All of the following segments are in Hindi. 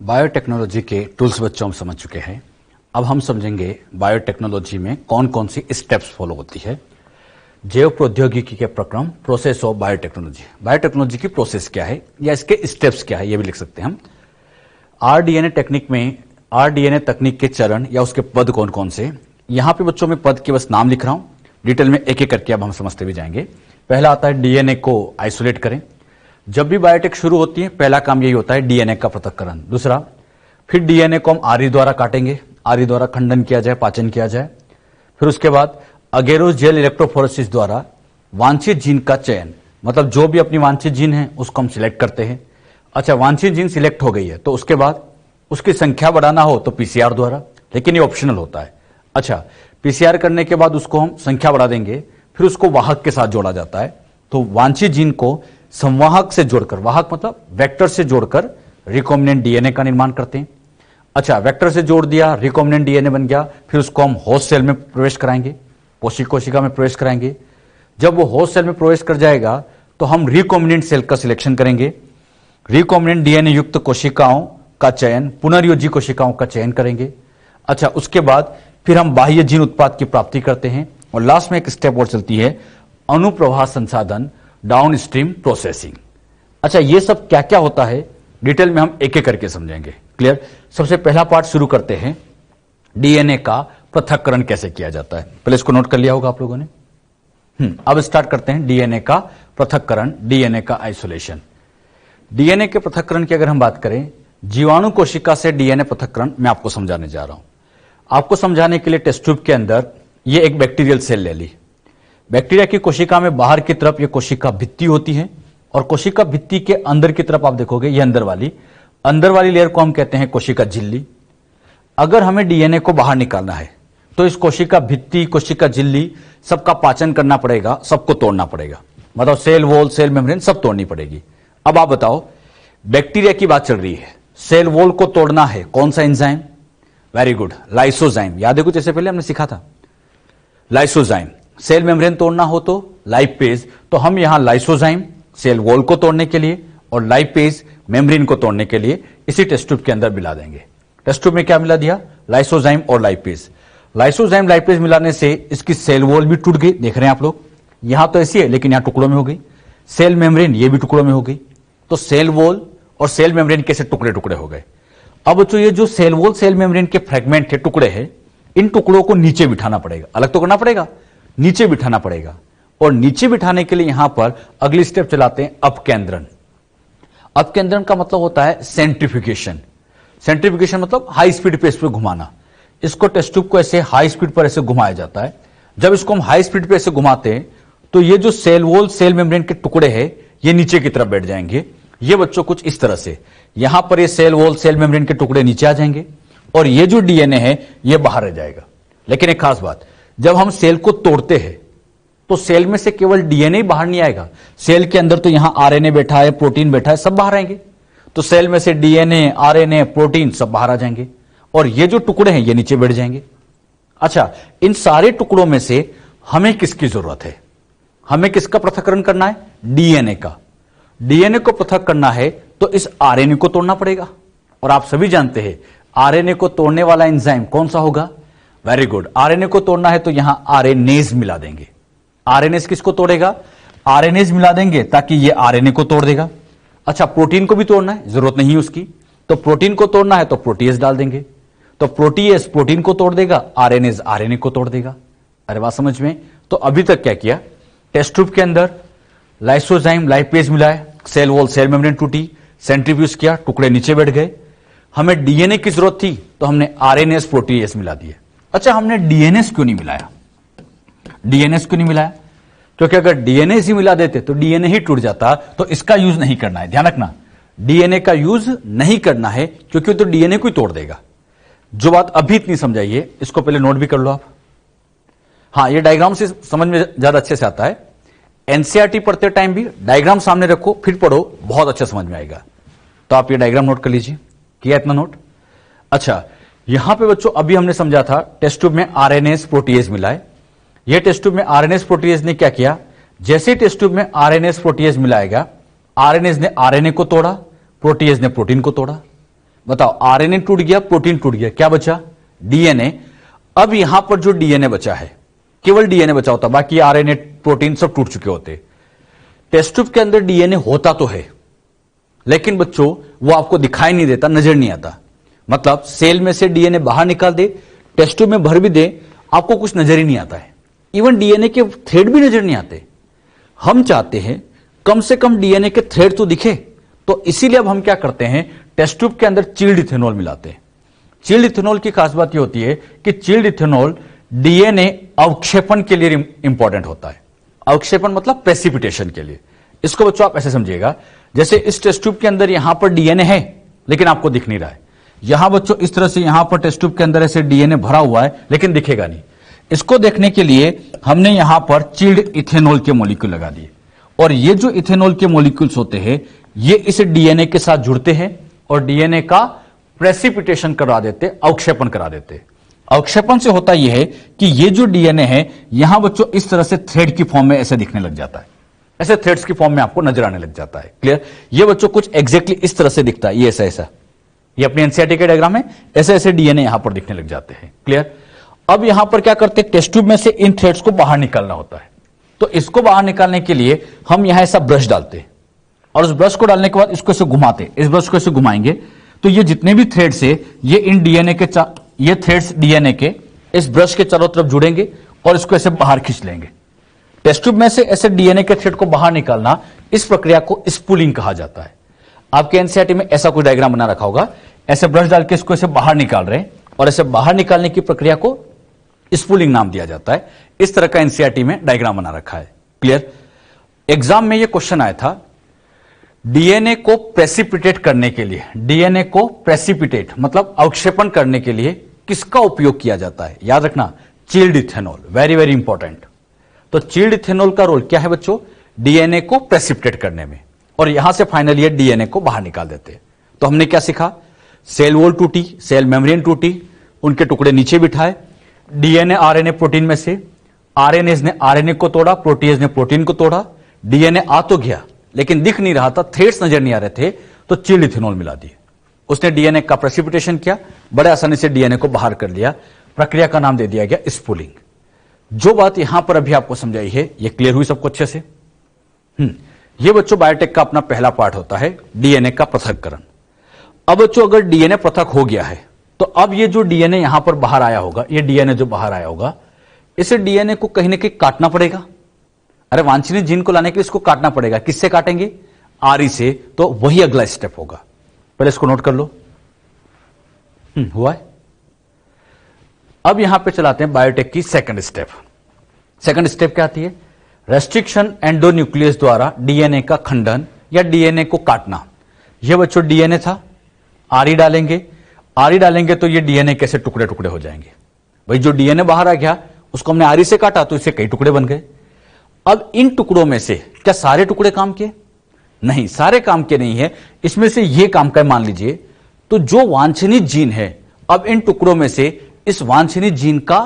बायोटेक्नोलॉजी के टूल्स बच्चों हम समझ चुके हैं। अब हम समझेंगे बायोटेक्नोलॉजी में कौन कौन सी स्टेप्स फॉलो होती है। जैव प्रौद्योगिकी के प्रक्रम, प्रोसेस ऑफ बायोटेक्नोलॉजी। बायोटेक्नोलॉजी की प्रोसेस क्या है या इसके स्टेप्स क्या है, ये भी लिख सकते हैं हम। आरडीएनए टेक्निक में आरडीएनए तकनीक के चरण या उसके पद कौन कौन से। यहां पे बच्चों में पद के बस नाम लिख रहा हूं, डिटेल में एक एक करके अब हम समझते भी जाएंगे। पहला आता है डीएनए को आइसोलेट करें। जब भी बायोटेक शुरू होती है पहला काम यही होता है डीएनए का पृथक्करण। दूसरा, फिर डीएनए को हम आरी द्वारा काटेंगे, आरी द्वारा खंडन किया जाए, पाचन किया जाए। फिर उसके बाद अगेरोस जेल इलेक्ट्रोफोरेसिस द्वारा वांछित जीन का चयन, मतलब जो भी अपनी वांछित जीन है उसको हम सिलेक्ट करते हैं। अच्छा, वांछित जीन सिलेक्ट हो गई है तो उसके बाद उसकी संख्या बढ़ाना हो तो पीसीआर द्वारा, लेकिन ये ऑप्शनल होता है। अच्छा, पीसीआर करने के बाद उसको हम संख्या बढ़ा देंगे, फिर उसको वाहक के साथ जोड़ा जाता है। तो वांछित जीन को संवाहक से जोड़कर, वाहक मतलब वेक्टर से जोड़कर रिकॉम्बिनेंट डीएनए का निर्माण करते हैं। अच्छा, वेक्टर से जोड़ दिया, रिकॉम्बिनेंट डीएनए बन गया, फिर उसको हम होस्ट सेल में प्रवेश कराएंगे, पोषक कोशिका में प्रवेश कराएंगे। जब वो होस्ट सेल में प्रवेश कर जाएगा तो हम रिकॉम्बिनेंट सेल का सिलेक्शन करेंगे, रिकॉम्बिनेंट डीएनए युक्त कोशिकाओं का चयन, पुनर्योजी कोशिकाओं का चयन करेंगे। अच्छा, उसके बाद फिर हम बाह्य जीन उत्पाद की प्राप्ति करते हैं और लास्ट में एक स्टेप और चलती है अनुप्रवाह संसाधन, डाउनस्ट्रीम प्रोसेसिंग। अच्छा, ये सब क्या क्या होता है डिटेल में हम एक एक करके समझेंगे। क्लियर? सबसे पहला पार्ट शुरू करते हैं, डीएनए का पृथक्करण कैसे किया जाता है। पहले इसको नोट कर लिया होगा आप लोगों ने। अब स्टार्ट करते हैं डीएनए का पृथक्करण, डीएनए का आइसोलेशन। डीएनए के पृथक्करण की अगर हम बात करें, जीवाणु कोशिका से डीएनए पृथक्करण मैं आपको समझाने जा रहा हूं। आपको समझाने के लिए टेस्ट ट्यूब के अंदर ये एक बैक्टीरियल सेल ले ली। बैक्टीरिया की कोशिका में बाहर की तरफ ये कोशिका भित्ति होती है और कोशिका भित्ति के अंदर की तरफ आप देखोगे ये अंदर वाली लेयर को हम कहते हैं कोशिका झिल्ली। अगर हमें डीएनए को बाहर निकालना है तो इस कोशिका भित्ति, कोशिका झिल्ली सबका पाचन करना पड़ेगा, सबको तोड़ना पड़ेगा, मतलब सेल वॉल, सेल मेम्ब्रेन सब तोड़नी पड़ेगी। अब आप बताओ, बैक्टीरिया की बात चल रही है, सेल वॉल को तोड़ना है, कौन सा एंजाइम? Very good, lysozyme. याद है कुछ ऐसे पहले हमने सीखा था, लाइसोजाइम। सेल मेम्ब्रेन तोड़ना हो तो लाइपेज, तो हम यहां लाइसोजाइम सेल वॉल को तोड़ने के लिए और लाइपेज मेम्ब्रेन को तोड़ने के लिए इसी टेस्ट ट्यूब के अंदर मिला देंगे। टेस्ट ट्यूब में क्या मिला दिया? लाइसोजाइम और लाइपेज। लाइसोजाइम लाइपेज मिलाने से इसकी सेल वॉल भी टूट गई, देख रहे हैं आप लोग, यहां तो ऐसी है लेकिन यहां टुकड़ों में हो गई। सेल मेम्ब्रेन ये भी टुकड़ों में हो गई। तो सेल वॉल और सेल मेम्ब्रेन कैसे टुकड़े टुकड़े हो गए। अब बच्चों, ये जो सेल वॉल सेल मेम्ब्रेन के फ्रेगमेंट है, टुकड़े हैं, इन टुकड़ों को नीचे बिठाना पड़ेगा, अलग तो करना पड़ेगा, नीचे बिठाना पड़ेगा। और नीचे बिठाने के लिए यहां पर अगली स्टेप चलाते हैं अपकेंद्रण। अपकेंद्रण का मतलब होता है सेंट्रीफ्यूगेशन। सेंट्रीफ्यूगेशन मतलब हाई स्पीड पे इस पर घुमाना। इसको टेस्ट ट्यूब को ऐसे हाई स्पीड पर ऐसे घुमाया जाता है। जब इसको हम हाई स्पीड पे ऐसे घुमाते हैं तो ये जो सेल वॉल सेल मेम्ब्रेन के टुकड़े हैं ये नीचे की तरफ बैठ जाएंगे। ये बच्चों कुछ इस तरह से, यहां पर ये सेल वॉल सेल मेम्ब्रेन के टुकड़े नीचे आ जाएंगे और ये जो डीएनए है ये बाहर रह जाएगा। लेकिन एक खास बात, जब हम सेल को तोड़ते हैं तो सेल में से केवल डीएनए ही बाहर नहीं आएगा, सेल के अंदर तो यहां आरएनए बैठा है, प्रोटीन बैठा है, सब बाहर आएंगे। तो सेल में से डीएनए, आरएनए, प्रोटीन सब बाहर आ जाएंगे और ये जो टुकड़े हैं ये नीचे बैठ जाएंगे। अच्छा, इन सारे टुकड़ों में से हमें किसकी जरूरत है? हमें किसका पृथक्करण करना है? डीएनए का। डीएनए को पृथक करना है तो इस आरएनए को तोड़ना पड़ेगा। और आप सभी जानते हैं आरएनए को तोड़ने वाला एंजाइम कौन सा होगा? वेरी गुड, आरएनए को तोड़ना है तो यहां आरएनएज मिला देंगे। आरएनएज किसको तोड़ेगा? आरएनएज मिला देंगे ताकि ये आरएनए को तोड़ देगा। अच्छा, प्रोटीन को भी तोड़ना है, जरूरत नहीं है उसकी, तो प्रोटीन को तोड़ना है तो प्रोटीएज डाल देंगे, तो प्रोटीएज प्रोटीन को तोड़ देगा, आरएनएज आरएनए को तोड़ देगा। अरे बात समझ में? तो अभी तक क्या किया, टेस्ट ट्यूब के अंदर लाइसोजाइम लाइपेज मिलाए, सेल वॉल सेल मेम्ब्रेन टूटी, सेंट्रीफ्यूज किया, टुकड़े नीचे बैठ गए। हमें डीएनए की जरूरत थी तो हमने आरएनएस प्रोटीएस मिला दिए। अच्छा, हमने डीएनएस क्यों नहीं मिलाया? डीएनएस क्यों नहीं मिलाया? क्योंकि अगर डीएनए ही मिला देते तो डीएनए ही टूट जाता, तो इसका यूज नहीं करना है। ध्यान रखना, डीएनए का यूज नहीं करना है क्योंकि तो डीएनए को ही तोड़ देगा। जो बात अभी इतनी समझाइए, इसको पहले नोट भी कर लो आप। हाँ, ये डायग्राम से समझ में ज्यादा अच्छे से आता है। एनसीईआरटी पढ़ते टाइम भी डायग्राम सामने रखो फिर पढ़ो, बहुत अच्छा समझ में आएगा। तो आप ये डायग्राम नोट कर लीजिए। किया इतना नोट? अच्छा, यहां पे बच्चों अभी हमने समझा था टेस्ट ट्यूब में आरएनएस प्रोटीएज मिलाए। ये टेस्ट ट्यूब में आरएनएस प्रोटीएज ने क्या किया, जैसे टेस्ट ट्यूब में आरएनएस प्रोटीएज मिलाएगा, आरएनएस ने आरएनए को तोड़ा, प्रोटीएज ने प्रोटीन को तोड़ा। बताओ, आरएनए टूट गया, प्रोटीन टूट गया, क्या बचा? डीएनए। अब यहां पर जो डीएनए बचा है, केवल डीएनए बचा होता, बाकी आरएनए प्रोटीन सब टूट चुके होते। टेस्ट ट्यूब के अंदर डीएनए होता तो है, लेकिन बच्चों वो आपको दिखाई नहीं देता, नजर नहीं आता। मतलब सेल में से डीएनए बाहर निकाल दे, टेस्ट ट्यूब में भर भी दे, आपको कुछ नजर ही नहीं आता है। इवन डीएनए के थ्रेड भी नजर नहीं आते। हम चाहते हैं कम से कम डीएनए के थ्रेड तो दिखे, तो इसीलिए अब हम क्या करते हैं, टेस्ट ट्यूब के अंदर चिल्ड इथेनॉल मिलाते हैं। चिल्ड इथेनॉल की खास बात यह होती है कि चिल्ड इथेनॉल डीएनए अवक्षेपण के लिए इंपॉर्टेंट होता है। अवक्षेपण मतलब प्रेसिपिटेशन के लिए। इसको बच्चों आप ऐसे समझिएगा, जैसे इस टेस्ट ट्यूब के अंदर यहां पर डीएनए है लेकिन आपको दिख नहीं रहा है। यहां बच्चों इस तरह से यहां पर टेस्ट ट्यूब के अंदर ऐसे डीएनए भरा हुआ है लेकिन दिखेगा नहीं। इसको देखने के लिए हमने यहां पर चिल्ड इथेनॉल के मॉलिक्यूल लगा दिए, और ये जो इथेनॉल के मॉलिक्यूल्स होते हैं ये इस डीएनए के साथ जुड़ते हैं और डीएनए का प्रेसिपिटेशन करा देते, अवक्षेपण करा देते। अवक्षेपण से होता यह है कि ये जो डीएनए है यहां बच्चों इस तरह से थ्रेड की फॉर्म में ऐसे दिखने लग जाता है, ऐसे थ्रेड्स की फॉर्म में आपको नजर आने लग जाता है। क्लियर? ये बच्चों कुछ एग्जैक्टली इस तरह से दिखता है, ये ऐसा ऐसा, ये अपने एनसीईआरटी के डायग्राम में ऐसे ऐसे डीएनए यहां पर दिखने लग जाते हैं। क्लियर? अब यहां पर क्या करते हैं, टेस्ट ट्यूब में से इन थ्रेड्स को बाहर निकालना होता है। तो इसको बाहर निकालने के लिए हम यहां ऐसा ब्रश डालते हैं, और उस ब्रश को डालने के बाद इसको ऐसे घुमाते, इस ब्रश को ऐसे घुमाएंगे तो ये जितने भी थ्रेड्स है ये इन डीएनए के ये थ्रेड्स डीएनए के इस ब्रश के चारों तरफ जुड़ेंगे और इसको ऐसे बाहर खींच लेंगे। टेस्ट ट्यूब में से ऐसे डीएनए के थ्रेड को बाहर निकालना, इस प्रक्रिया को स्पूलिंग कहा जाता है। आपके एनसीईआरटी में ऐसा कुछ डायग्राम बना रखा होगा, ऐसे ब्रश डाल के इसको ऐसे बाहर निकाल रहे हैं और ऐसे बाहर निकालने की प्रक्रिया को स्पूलिंग नाम दिया जाता है। इस तरह का एनसीईआरटी में डायग्राम बना रखा है। क्लियर? एग्जाम में यह क्वेश्चन आया था, डीएनए को प्रेसिपिटेट करने के लिए, डीएनए को प्रेसिपिटेट मतलब अवक्षेपण करने के लिए किसका उपयोग किया जाता है? याद रखना, chilled ethanol, very very important. तो चिल्ड इथेनॉल का रोल क्या है बच्चों? डीएनए को प्रेसिपिटेट करने में, और यहां से फाइनली ये डीएनए को बाहर निकाल देते हैं। तो हमने क्या सीखा? सेल वॉल टूटी, सेल मेम्ब्रेन टूटी, उनके टुकड़े नीचे बिठाए, डीएनए आरएनए प्रोटीन में से आरएनएज ने आरएनए को तोड़ा, प्रोटीएज ने प्रोटीन को तोड़ा, डीएनए आ तो गया लेकिन दिख नहीं रहा था, थ्रेड्स नजर नहीं आ रहे थे, तो चिल्ड इथेनॉल मिला दिए। उसने डीएनए का प्रेसिपिटेशन किया, बड़े आसानी से डीएनए को बाहर कर लिया। प्रक्रिया का नाम दे दिया गया स्पूलिंग। जो बात यहां पर अभी आपको समझाई है ये क्लियर हुई सबको अच्छे से? ये बच्चों बायोटेक का अपना पहला पार्ट होता है, डीएनए का पृथक्करण। अब बच्चों अगर डीएनए पृथक हो गया है तो अब ये जो डीएनए यहां पर बाहर आया होगा, ये डीएनए जो बाहर आया होगा, इसे डीएनए को कहीं ना कहीं काटना पड़ेगा। अरे वांछनीय जीन को लाने के लिए इसको काटना पड़ेगा। किससे काटेंगे? आरी से। तो वही अगला स्टेप होगा, पहले इसको नोट कर लो। हुआ है? अब यहां पे चलाते हैं बायोटेक की सेकंड स्टेप। सेकंड स्टेप क्या आती है? रेस्ट्रिक्शन एंडोन्यूक्लियस द्वारा डीएनए का खंडन या डीएनए को काटना। यह बच्चों डीएनए था, आरी डालेंगे, आरी डालेंगे तो ये डीएनए कैसे टुकड़े टुकड़े हो जाएंगे। भाई जो डीएनए बाहर आ गया उसको हमने आरी से काटा तो इससे कई टुकड़े बन गए। अब इन टुकड़ों में से क्या सारे टुकड़े काम के? नहीं, सारे काम के नहीं है। इसमें से ये काम का मान लीजिए, तो जो वांछनीय जीन है, अब इन टुकड़ों में से इस वांछनीय जीन का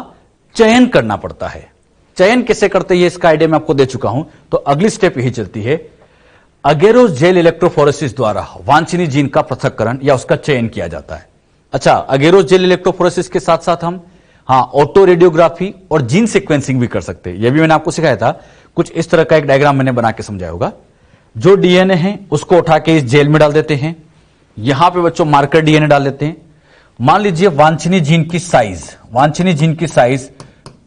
चयन करना पड़ता है। चयन कैसे करते हैं इसका आइडिया मैं आपको दे चुका हूं। तो अगली स्टेप यही चलती है, अगेरोस जेल इलेक्ट्रोफोरेसिस द्वारा वांछनीय जीन का पृथक्करण या उसका चयन किया जाता है। अच्छा, अगेरोस जेल इलेक्ट्रोफोरेसिस के साथ साथ हम ऑटो रेडियोग्राफी और जीन सीक्वेंसिंग भी कर सकते हैं। यह भी मैंने आपको सिखाया था। कुछ इस तरह का एक डायग्राम मैंने बना के समझाया होगा। जो डीएनए है उसको उठा के इस जेल में डाल देते हैं। यहां पे बच्चों मार्कर डीएनए डाल देते हैं। मान लीजिए वांछनीय जीन की साइज, वांछनीय जीन की साइज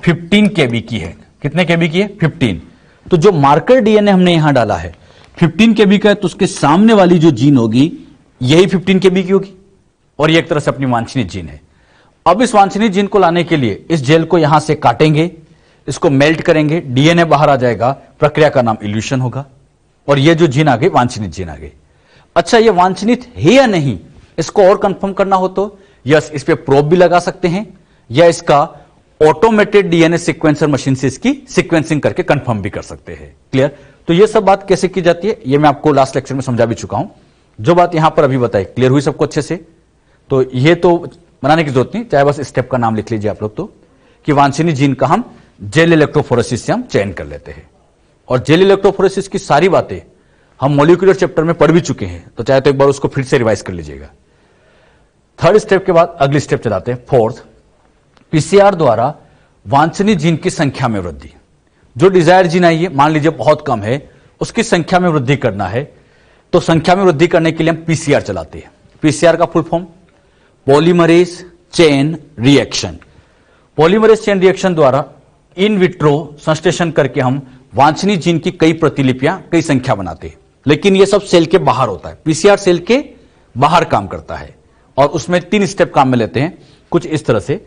15 केबी की है। कितने केबी की है? 15। तो जो मार्कर डीएनए हमने यहां डाला है 15 केबी का है, तो उसके सामने वाली जो जीन होगी यही 15 केबी की होगी, और ये एक तरह से अपनी वांछनीय जीन है। अब इस वांछनीय जीन को लाने के लिए इस जेल को यहां से काटेंगे, इसको मेल्ट करेंगे, डीएनए बाहर आ जाएगा। प्रक्रिया का नाम इल्यूशन होगा, और ये जो जीन आ गई वांछनीय जीन आ गई। अच्छा, ये वांछनीय है या नहीं इसको और कंफर्म करना हो तो यस, इस पे प्रोब भी लगा सकते हैं, या इसका ऑटोमेटेड डीएनए सीक्वेंसर मशीन से इसकी सीक्वेंसिंग करके कंफर्म भी कर सकते हैं। क्लियर? तो ये सब बात कैसे की जाती है ये मैं आपको लास्ट लेक्चर में समझा भी चुका हूं। जो बात यहां पर अभी बताई क्लियर हुई सबको अच्छे से? तो ये तो बनाने की जरूरत नहीं, चाहे बस स्टेप का नाम लिख लीजिए आप लोग, तो कि वांछनीय जीन का हम जेल इलेक्ट्रोफोरेसिस से हम चयन कर लेते हैं। और जेल इलेक्ट्रोफोरेसिस की सारी बातें हम मॉलिक्यूलर चैप्टर में पढ़ भी चुके हैं, तो चाहे तो एक बार उसको फिर से रिवाइज कर लीजिएगा। थर्ड स्टेप के बाद अगली स्टेप चलाते हैं, फोर्थ, पीसीआर द्वारा वांछनीय जीन की संख्या में वृद्धि। जो डिजायर जीन आई है, मान लीजिए बहुत कम है, उसकी संख्या में वृद्धि करना है, तो संख्या में वृद्धि करने के लिए हम पीसीआर चलाते हैं। पीसीआर का full form polymerase chain reaction. Polymerase chain reaction द्वारा इन विट्रो संश्लेषण करके हम वांछनीय जीन की कई प्रतिलिपियां, कई संख्या बनाते हैं, लेकिन यह सब सेल के बाहर होता है। पीसीआर सेल के बाहर काम करता है और उसमें 3 स्टेप काम में लेते हैं, कुछ इस तरह से।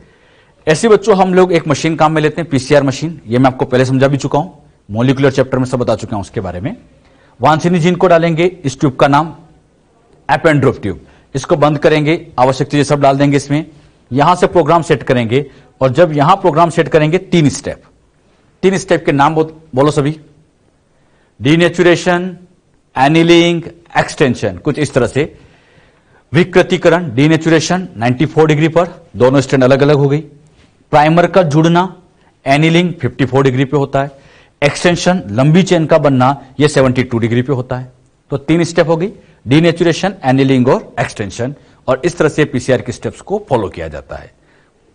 ऐसे बच्चों हम लोग एक मशीन काम में लेते हैं, पीसीआर मशीन। ये मैं आपको पहले समझा भी चुका हूं, मॉलिक्यूलर चैप्टर में सब बता चुका हूं उसके बारे में। वांछनीय जीन को डालेंगे, इस ट्यूब का नाम एपेंड्रोफ ट्यूब। इसको बंद करेंगे, आवश्यक चीजें सब डाल देंगे इसमें, यहां से प्रोग्राम सेट करेंगे। और जब यहां प्रोग्राम सेट करेंगे, 3 स्टेप, 3 स्टेप के नाम बोलो सभी। डीनेचुरेशन, एनिलिंग, एक्सटेंशन, कुछ इस तरह से। विकृतीकरण, डीनेचुरेशन 94 डिग्री पर, दोनों स्टैंड अलग अलग हो गई। प्राइमर का जुड़ना, एनिलिंग 54 डिग्री पे होता है। एक्सटेंशन, लंबी चेन का बनना, यह 72 डिग्री पे होता है। तो 3 स्टेप हो गई, डीनेचुरेशन, एनिलिंग और एक्सटेंशन। और इस तरह से पीसीआर के स्टेप्स को फॉलो किया जाता है।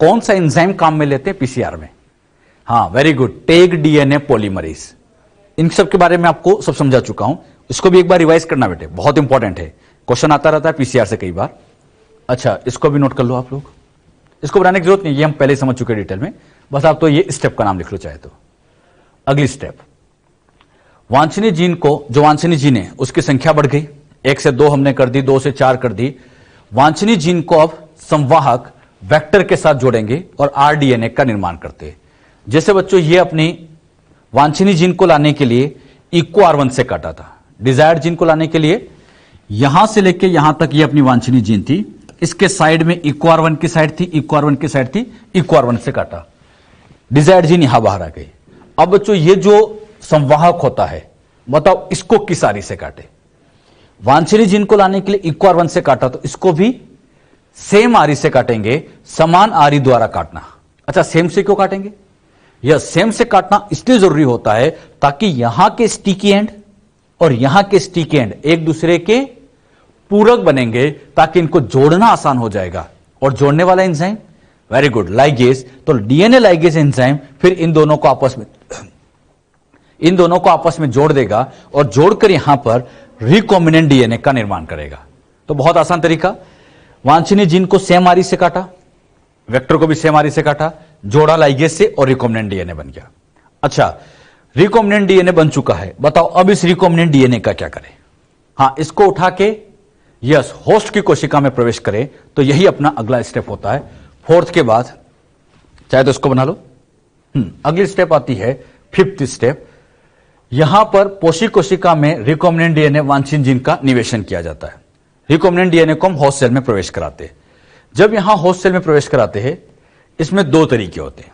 कौन सा एंजाइम काम में लेते हैं पीसीआर में? हाँ, very good, Taq DNA polymerase. इन सब के बारे में आपको सब समझा चुका हूं, इसको भी एक बार रिवाइज करना बेटे, बहुत इंपॉर्टेंट है, क्वेश्चन आता रहता है पीसीआर से कई बार। अच्छा, इसको भी नोट कर लो आप लोग, इसको बनाने की जरूरत नहीं, ये हम पहले समझ चुके डिटेल में, बस आप तो ये स्टेप का नाम लिख लो चाहे तो। अगली स्टेप, वांछनीय जीन को, जो वांछनीय जीन है उसकी संख्या बढ़ गई, 1 से 2 हमने कर दी, 2 से 4 कर दी। वांछनीय जीन को अब संवाहक वेक्टर के साथ जोड़ेंगे और आरडीएनए का निर्माण करते हैं। जैसे बच्चों ये अपनी वांछनीय जीन को लाने के लिए इको आर1 से काटा था, डिजायर्ड जीन को लाने के लिए यहां से लेके यहां तक ये अपनी वांछनीय जीन थी, इसके साइड में इको आर1 की साइड थी, इको आर1 की साइड थी, इको आर1 से काटा, डिजायर्ड जीन यहां बाहर आ गई। अब बच्चों ये जो संवाहक होता है, बताओ इसको किस आरी से काटे? वांछनीय जीन को लाने के लिए इको आर1 से काटा, तो इसको भी सेम आरी से काटेंगे, समान आरी द्वारा काटना। अच्छा, सेम से क्यों काटेंगे? यह सेम से काटना इसलिए जरूरी होता है ताकि यहां के स्टिकी एंड और यहां के स्टिकी एंड एक दूसरे के पूरक बनेंगे, ताकि इनको जोड़ना आसान हो जाएगा। और जोड़ने वाला एंजाइम, वेरी गुड, लाइगेज। तो डीएनए लाइगेज एंजाइम फिर इन दोनों को आपस में जोड़ देगा और जोड़कर यहां पर रिकॉम्बिनेंट डीएनए का निर्माण करेगा। तो बहुत आसान तरीका, वांछनीय जीन को सेम आरी से काटा, वेक्टर को भी सेम आरी से काटा, जोड़ा लाइगेज से और रिकॉम्बिनेंट डीएनए बन गया। अच्छा, रिकॉम्बिनेंट डीएनए बन चुका है, बताओ अब इस रिकॉम्बिनेंट डीएनए का क्या करें? हां, इसको उठा के यस होस्ट की कोशिका में प्रवेश करें, तो यही अपना अगला स्टेप होता है। फोर्थ के बाद चाहे तो इसको बना लो। अगली स्टेप आती है 5th स्टेप। यहां पर पोषी कोशिका में रिकॉम्बिनेंट डीएनए वांछनीय जीन का निवेशन किया जाता है। रिकॉम्बिनेंट डीएनए को हम होस्ट सेल में प्रवेश कराते हैं। जब यहां होस्ट सेल में प्रवेश कराते हैं, इसमें 2 तरीके होते हैं।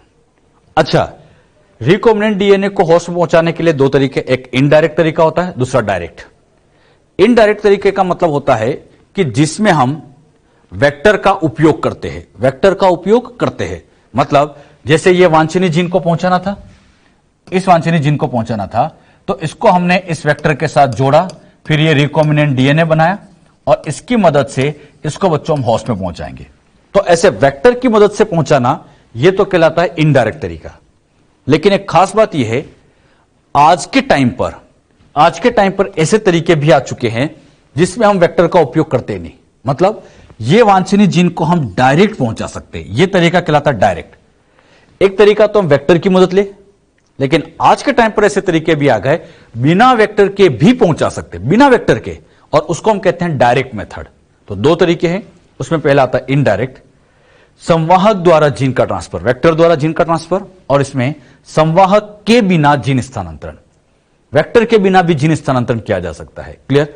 अच्छा, रिकॉम्बिनेंट डीएनए को होस्ट में पहुंचाने के लिए 2 तरीके, एक इनडायरेक्ट तरीका होता है, दूसरा डायरेक्ट। इनडायरेक्ट तरीके का मतलब होता है कि जिसमें हम वेक्टर का उपयोग करते हैं, वेक्टर का उपयोग करते हैं, मतलब जैसे ये वांछनीय जीन को पहुंचाना था, इस वांछनीय जीन को पहुंचाना था, तो इसको हमने इस वेक्टर के साथ जोड़ा, फिर ये रिकॉम्बिनेंट डीएनए बनाया और इसकी मदद से इसको बच्चों हम होस्ट में पहुंचाएंगे। तो ऐसे वेक्टर की मदद से पहुंचाना, यह तो कहलाता है इनडायरेक्ट तरीका। लेकिन एक खास बात यह है, आज के टाइम पर ऐसे तरीके भी आ चुके हैं जिसमें हम वेक्टर का उपयोग करते नहीं, मतलब ये वांछनीय जीन को हम डायरेक्ट पहुंचा सकते हैं, यह तरीका कहलाता है डायरेक्ट। एक तरीका तो हम वेक्टर की मदद ले, लेकिन आज के टाइम पर ऐसे तरीके भी आ गए बिना वेक्टर के भी पहुंचा सकते, बिना वेक्टर के, और उसको हम कहते हैं डायरेक्ट मेथड। तो 2 तरीके हैं, उसमें पहला आता है इनडायरेक्ट, संवाहक द्वारा जीन का ट्रांसफर, वेक्टर द्वारा जीन का ट्रांसफर, और इसमें संवाहक के बिना जीन स्थानांतरण, वेक्टर के बिना भी जीन स्थानांतरण किया जा सकता है। क्लियर?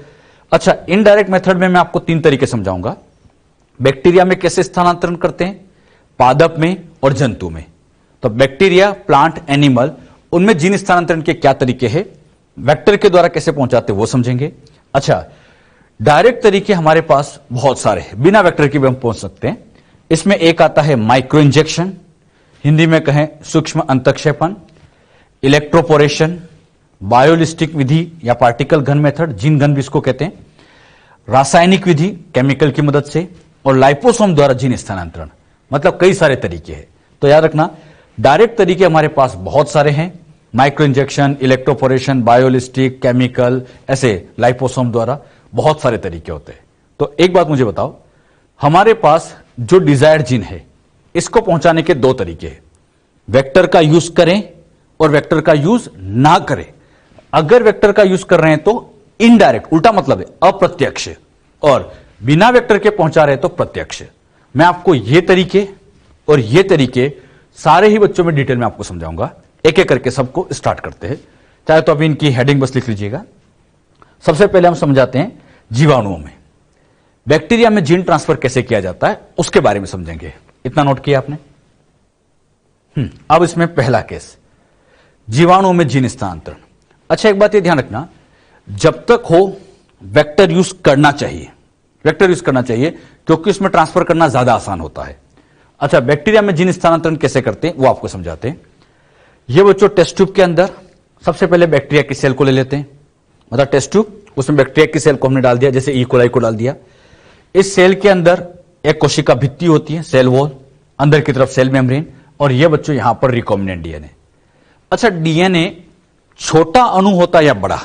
अच्छा, इनडायरेक्ट मेथड में मैं आपको 3 तरीके समझाऊंगा। बैक्टीरिया में कैसे स्थानांतरण करते हैं, पादप में और जंतु में। तो बैक्टीरिया, प्लांट, एनिमल, उनमें जीन स्थानांतरण के क्या तरीके हैं, वेक्टर के द्वारा कैसे पहुंचाते वो समझेंगे। अच्छा, डायरेक्ट तरीके हमारे पास बहुत सारे हैं, बिना वेक्टर के भी हम पहुंच सकते हैं। इसमें एक आता है माइक्रो इंजेक्शन, हिंदी में कहें सूक्ष्म अंतक्षेपण, इलेक्ट्रोपोरेशन, बायोलिस्टिक विधि या पार्टिकल घन मेथड, जीन घन भी इसको कहते हैं, रासायनिक विधि केमिकल की मदद से, और लाइपोसोम द्वारा जीन स्थानांतरण, मतलब कई सारे तरीके हैं। तो याद रखना, डायरेक्ट तरीके हमारे पास बहुत सारे हैं, micro injection, electroporation, biolistic, chemical, ऐसे लाइपोसोम द्वारा बहुत सारे तरीके होते हैं। तो एक बात मुझे बताओ, हमारे पास जो डिजायर्ड जीन है इसको पहुंचाने के दो तरीके हैं, वेक्टर का यूज करें और वेक्टर का यूज ना करें। अगर वेक्टर का यूज कर रहे हैं तो इनडायरेक्ट, उल्टा मतलब है अप्रत्यक्ष, और बिना वेक्टर के पहुंचा रहे तो प्रत्यक्ष। मैं आपको ये तरीके और ये तरीके सारे ही बच्चों में डिटेल में आपको समझाऊंगा, एक एक करके सबको स्टार्ट करते हैं। चाहे तो अभी इनकी हेडिंग बस लिख लीजिएगा। सबसे पहले हम समझाते हैं जीवाणुओं में बैक्टीरिया में जीन ट्रांसफर कैसे किया जाता है, उसके बारे में समझेंगे। इतना नोट किया आपने? अब इसमें पहला केस, जीवाणुओं में जीन स्थानांतरण। अच्छा, एक बात ये ध्यान रखना, जब तक हो वेक्टर यूज करना चाहिए, वेक्टर यूज करना चाहिए, क्योंकि उसमें ट्रांसफर करना ज्यादा आसान होता है। अच्छा, बैक्टीरिया में जीन स्थानांतरण कैसे करते हैं वो आपको समझाते हैं। ये बच्चों टेस्ट ट्यूब के अंदर सबसे पहले बैक्टीरिया की सेल को ले लेते हैं, मतलब टेस्ट ट्यूब, उसमें बैक्टीरिया की सेल को हमने डाल दिया, जैसे ई कोलाई को डाल दिया। इस सेल के अंदर एक कोशिका भित्ति होती है, सेल वॉल, अंदर की तरफ सेल मेम्ब्रेन, और ये बच्चों यहां पर रिकॉम्बिनेंट डीएनए। अच्छा, डीएनए छोटा अणु होता है या बड़ा?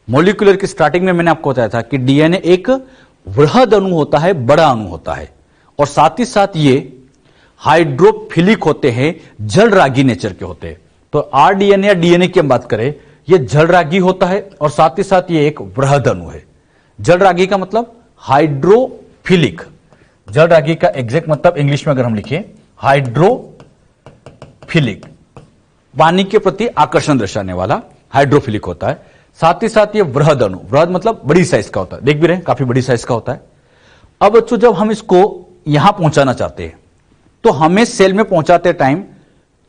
मॉलिक्यूलर की स्टार्टिंग में मैंने आपको बताया था कि डीएनए एक वृहद अणु होता है, बड़ा अणु होता है, और साथ ही साथ ये हाइड्रोफिलिक होते हैं, जलरागी नेचर के होते हैं। तो आरडीएनए या डीएनए की हम बात करें, ये जलरागी होता है और साथ ही साथ ये एक वृहद अणु है। जलरागी का मतलब हाइड्रोफिलिक, जलरागी का एग्जैक्ट मतलब इंग्लिश में अगर हम लिखें हाइड्रोफिलिक, पानी के प्रति आकर्षण दर्शाने वाला हाइड्रोफिलिक होता है। साथ ही साथ ये वृहद अणु, वृहद मतलब बड़ी साइज का होता है, देख भी रहे हैं काफी बड़ी साइज का होता है। अब बच्चों, जब हम इसको यहां पहुंचाना चाहते हैं तो हमें सेल में पहुंचाते टाइम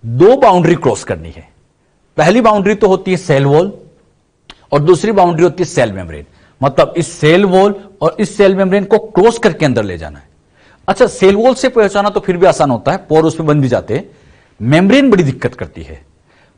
दो बाउंड्री क्रॉस करनी है। पहली बाउंड्री तो होती है सेल वॉल और दूसरी बाउंड्री होती है सेल मेम्ब्रेन, मतलब इस सेल वॉल और इस सेल मेम्ब्रेन को क्रॉस करके अंदर ले जाना है। अच्छा, सेल वॉल से पहुंचाना तो फिर भी आसान होता है, पोर उसमें बंद भी जाते हैं। मेम्ब्रेन बड़ी दिक्कत करती है।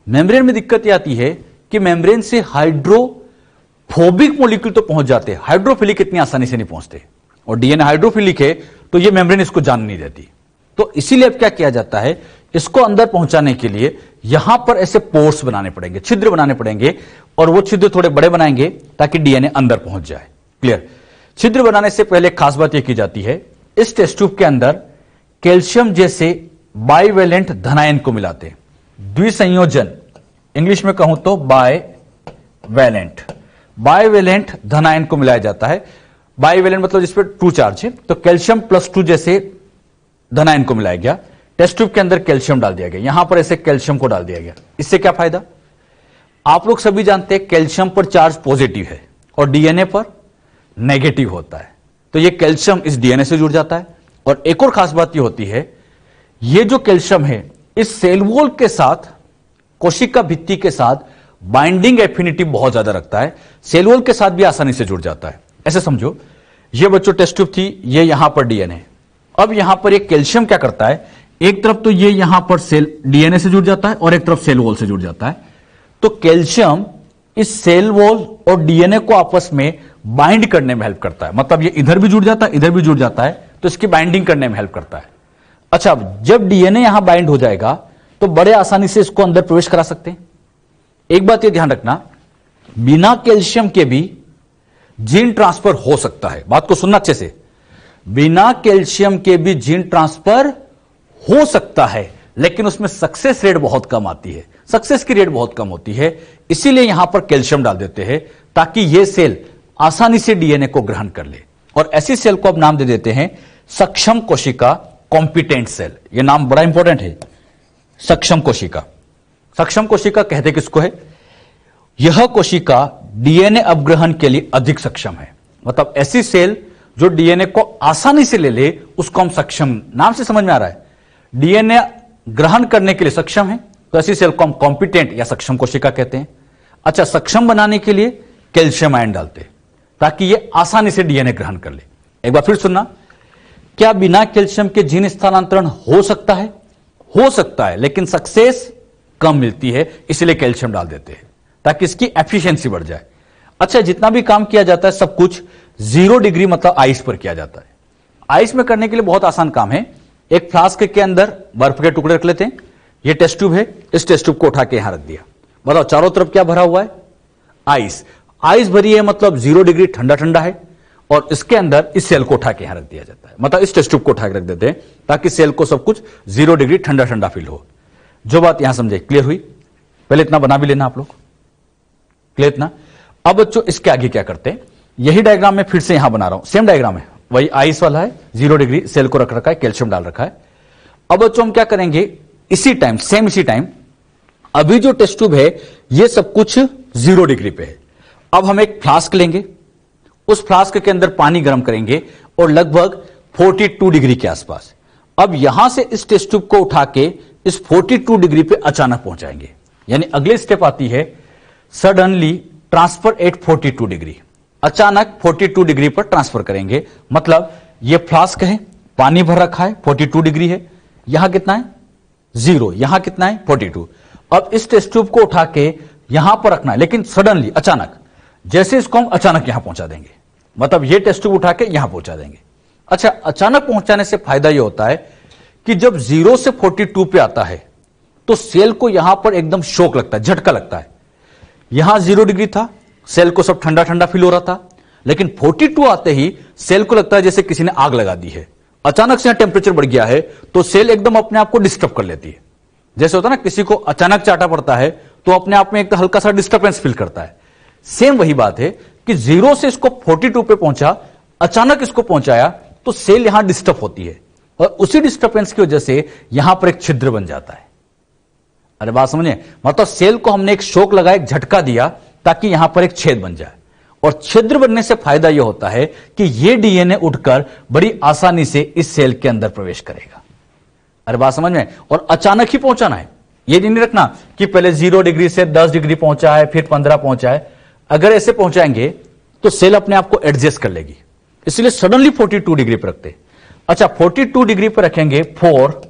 मेम्ब्रेन में दिक्कत यह आती है कि मेम्ब्रेन से हाइड्रोफोबिक मॉलिक्यूल तो पहुंच जाते हैं, हाइड्रोफिलिक इतनी आसानी से नहीं पहुंचते, और डीएनए हाइड्रोफिलिक है तो ये मेम्ब्रेन इसको जान नहीं देती। तो इसीलिए अब क्या किया जाता है, इसको अंदर पहुंचाने के लिए यहां पर ऐसे पोर्स बनाने पड़ेंगे, छिद्र बनाने पड़ेंगे, और वो छिद्र थोड़े बड़े बनाएंगे ताकि डीएनए अंदर पहुंच जाए। क्लियर? छिद्र बनाने से पहले खास बात यह की जाती है, इस टेस्ट ट्यूब के अंदर कैल्शियम जैसे बाइवेलेंट धनायन को मिलाते हैं। द्विसंयोजन, इंग्लिश में कहूं तो बाइवेलेंट, बाइवेलेंट धनायन को मिलाया जाता है। बाइवेलेंट मतलब जिस पर ट्रू चार्ज है, तो कैल्शियम +2 जैसे धनायन को मिलाया गया, टेस्ट ट्यूब के अंदर कैल्शियम डाल दिया गया, यहां पर ऐसे कैल्शियम को डाल दिया गया। इससे क्या फायदा? आप लोग सभी जानते हैं कैल्शियम पर चार्ज पॉजिटिव है और डीएनए पर नेगेटिव होता है, तो ये कैल्शियम इस डीएनए से जुड़ जाता है। और एक और खास बात ये होती है, ये जो कैल्शियम है इस सेल वॉल के साथ, कोशिका भित्ति के साथ बाइंडिंग एफिनिटी बहुत ज्यादा रखता है, सेल वॉल के साथ भी आसानी से जुड़ जाता है। ऐसे समझो, ये बच्चों टेस्ट ट्यूब थी, ये यहां पर डीएनए, अब यहां पर एक कैल्शियम क्या करता है, एक तरफ तो ये यहां पर सेल डीएनए से जुड़ जाता है और एक तरफ सेल वॉल से जुड़ जाता है। तो कैल्शियम इस सेल वॉल और डीएनए को आपस में बाइंड करने में हेल्प करता है, मतलब ये इधर भी जुड़ जाता है, इधर भी जुड़ जाता है, तो इसकी बाइंडिंग करने में हेल्प करता है। अच्छा, जब डीएनए यहां बाइंड हो जाएगा तो बड़े आसानी से इसको अंदर प्रवेश करा सकते हैं। एक बात यह ध्यान रखना, बिना कैल्शियम के भी जीन ट्रांसफर हो सकता है। बात को सुनना अच्छे से, बिना कैल्शियम के भी जीन ट्रांसफर हो सकता है, लेकिन उसमें सक्सेस रेट बहुत कम आती है, सक्सेस की रेट बहुत कम होती है। इसीलिए यहां पर कैल्शियम डाल देते हैं ताकि यह सेल आसानी से डीएनए को ग्रहण कर ले। और ऐसी सेल को अब नाम दे देते हैं सक्षम कोशिका, कॉम्पिटेंट सेल। यह नाम बड़ा इंपॉर्टेंट है, सक्षम कोशिका। सक्षम कोशिका कहते किसको है? यह कोशिका डीएनए अपग्रहण के लिए अधिक सक्षम है, मतलब ऐसी सेल जो डीएनए को आसानी से ले ले, उसको हम सक्षम, नाम से समझ में आ रहा है, डीएनए ग्रहण करने के लिए सक्षम है, तो ऐसी सेल को हम कॉम्पिटेंट या सक्षम कोशिका कहते हैं। अच्छा, सक्षम बनाने के लिए कैल्शियम आयन डालते हैं ताकि ये आसानी से डीएनए ग्रहण कर ले। एक बार फिर सुनना, क्या बिना कैल्शियम के जीन स्थानांतरण हो सकता है? हो सकता है, लेकिन सक्सेस कम मिलती है, इसलिए कैल्शियम डाल देते हैं ताकि इसकी एफिशिएंसी बढ़ जाए। अच्छा, जितना भी काम किया जाता है सब कुछ 0 डिग्री मतलब आइस पर किया जाता है। आइस में करने के लिए बहुत आसान काम है। एक फ्लास्क के अंदर बर्फ के टुकड़े रख लेते हैं, ये टेस्ट ट्यूब है, इस टेस्ट ट्यूब को उठा के यहां रख दिया। बताओ चारों तरफ क्या भरा हुआ है? आइस। आइस भरी है मतलब 0 डिग्री ठंडा ठंडा है, और इसके अंदर इस सेल को उठा के यहां रख दिया जाता है, मतलब इस टेस्ट ट्यूब को उठा के रख देते हैं ताकि सेल को सब कुछ 0 डिग्री ठंडा ठंडा फील हो। जो बात यहां समझे, क्लियर हुई? पहले इतना बना भी लेना आप लोग, क्लियर इतना। अब बच्चों इसके आगे क्या करते हैं, यही डायग्राम में फिर से यहां बना रहा हूं, सेम डायग्राम है, वही आइस वाला है, 0 डिग्री सेल को रख रखा है, कैल्शियम डाल रखा है। अब बच्चों हम क्या करेंगे, इसी टाइम सेम इसी टाइम अभी जो टेस्ट ट्यूब है ये सब कुछ 0 डिग्री पे है। अब हम एक फ्लास्क लेंगे, उस फ्लास्क के अंदर पानी गर्म करेंगे और लगभग 42 डिग्री के आसपास। अब यहां से इस टेस्ट ट्यूब को उठा के इस 42 डिग्री पे अचानक पहुंचाएंगे, यानी अगली स्टेप आती है सडनली ट्रांसफर एट 42 डिग्री। अचानक 42 डिग्री पर ट्रांसफर करेंगे, मतलब ये फ्लास्क है, पानी भर रखा है, 42 डिग्री है, यहां कितना है 0, यहां कितना है 42। अब इस टेस्ट ट्यूब को उठा के यहां पर रखना है, लेकिन सडनली अचानक, जैसे इसको हम अचानक यहां पहुंचा देंगे, मतलब ये टेस्ट ट्यूब उठा के यहां पहुंचा देंगे। अच्छा, अचानक पहुंचाने से फायदा यह होता है कि जब 0 से 42 पे आता है तो सेल को यहां पर एकदम शॉक लगता है, झटका लगता है। यहां 0 डिग्री था, सेल को सब ठंडा ठंडा फील हो रहा था, लेकिन 42 आते ही सेल को लगता है जैसे किसी ने आग लगा दी है। अचानक से यहां टेम्परेचर बढ़ गया है तो सेल एकदम अपने आप को डिस्टर्ब कर लेती है। जैसे होता है ना, किसी को अचानक चाटा पड़ता है तो अपने आप में एक हल्का सा डिस्टर्बेंस फील करता है। सेम वही बात है कि 0 से इसको 42 पे पहुंचा, अचानक इसको पहुंचाया तो सेल यहां डिस्टर्ब होती है, और उसी डिस्टर्बेंस की वजह से यहां पर एक छिद्र बन जाता है। अरे बात समझे, मतलब सेल को हमने एक शॉक लगाया, एक झटका दिया ताकि यहां पर एक छेद बन जाए, और छिद्र बनने से फायदा यह होता है कि यह डीएनए उठकर बड़ी आसानी से इस सेल के अंदर प्रवेश करेगा। अरे बात समझ में, और अचानक ही पहुंचाना है, यह नहीं रखना कि पहले 0 डिग्री से 10 डिग्री पहुंचा है फिर 15 पहुंचा है। अगर ऐसे पहुंचाएंगे तो सेल अपने आप को एडजस्ट कर लेगी, इसलिए सडनली 42 डिग्री पर रखते। अच्छा, 42 डिग्री पर रखेंगे फॉर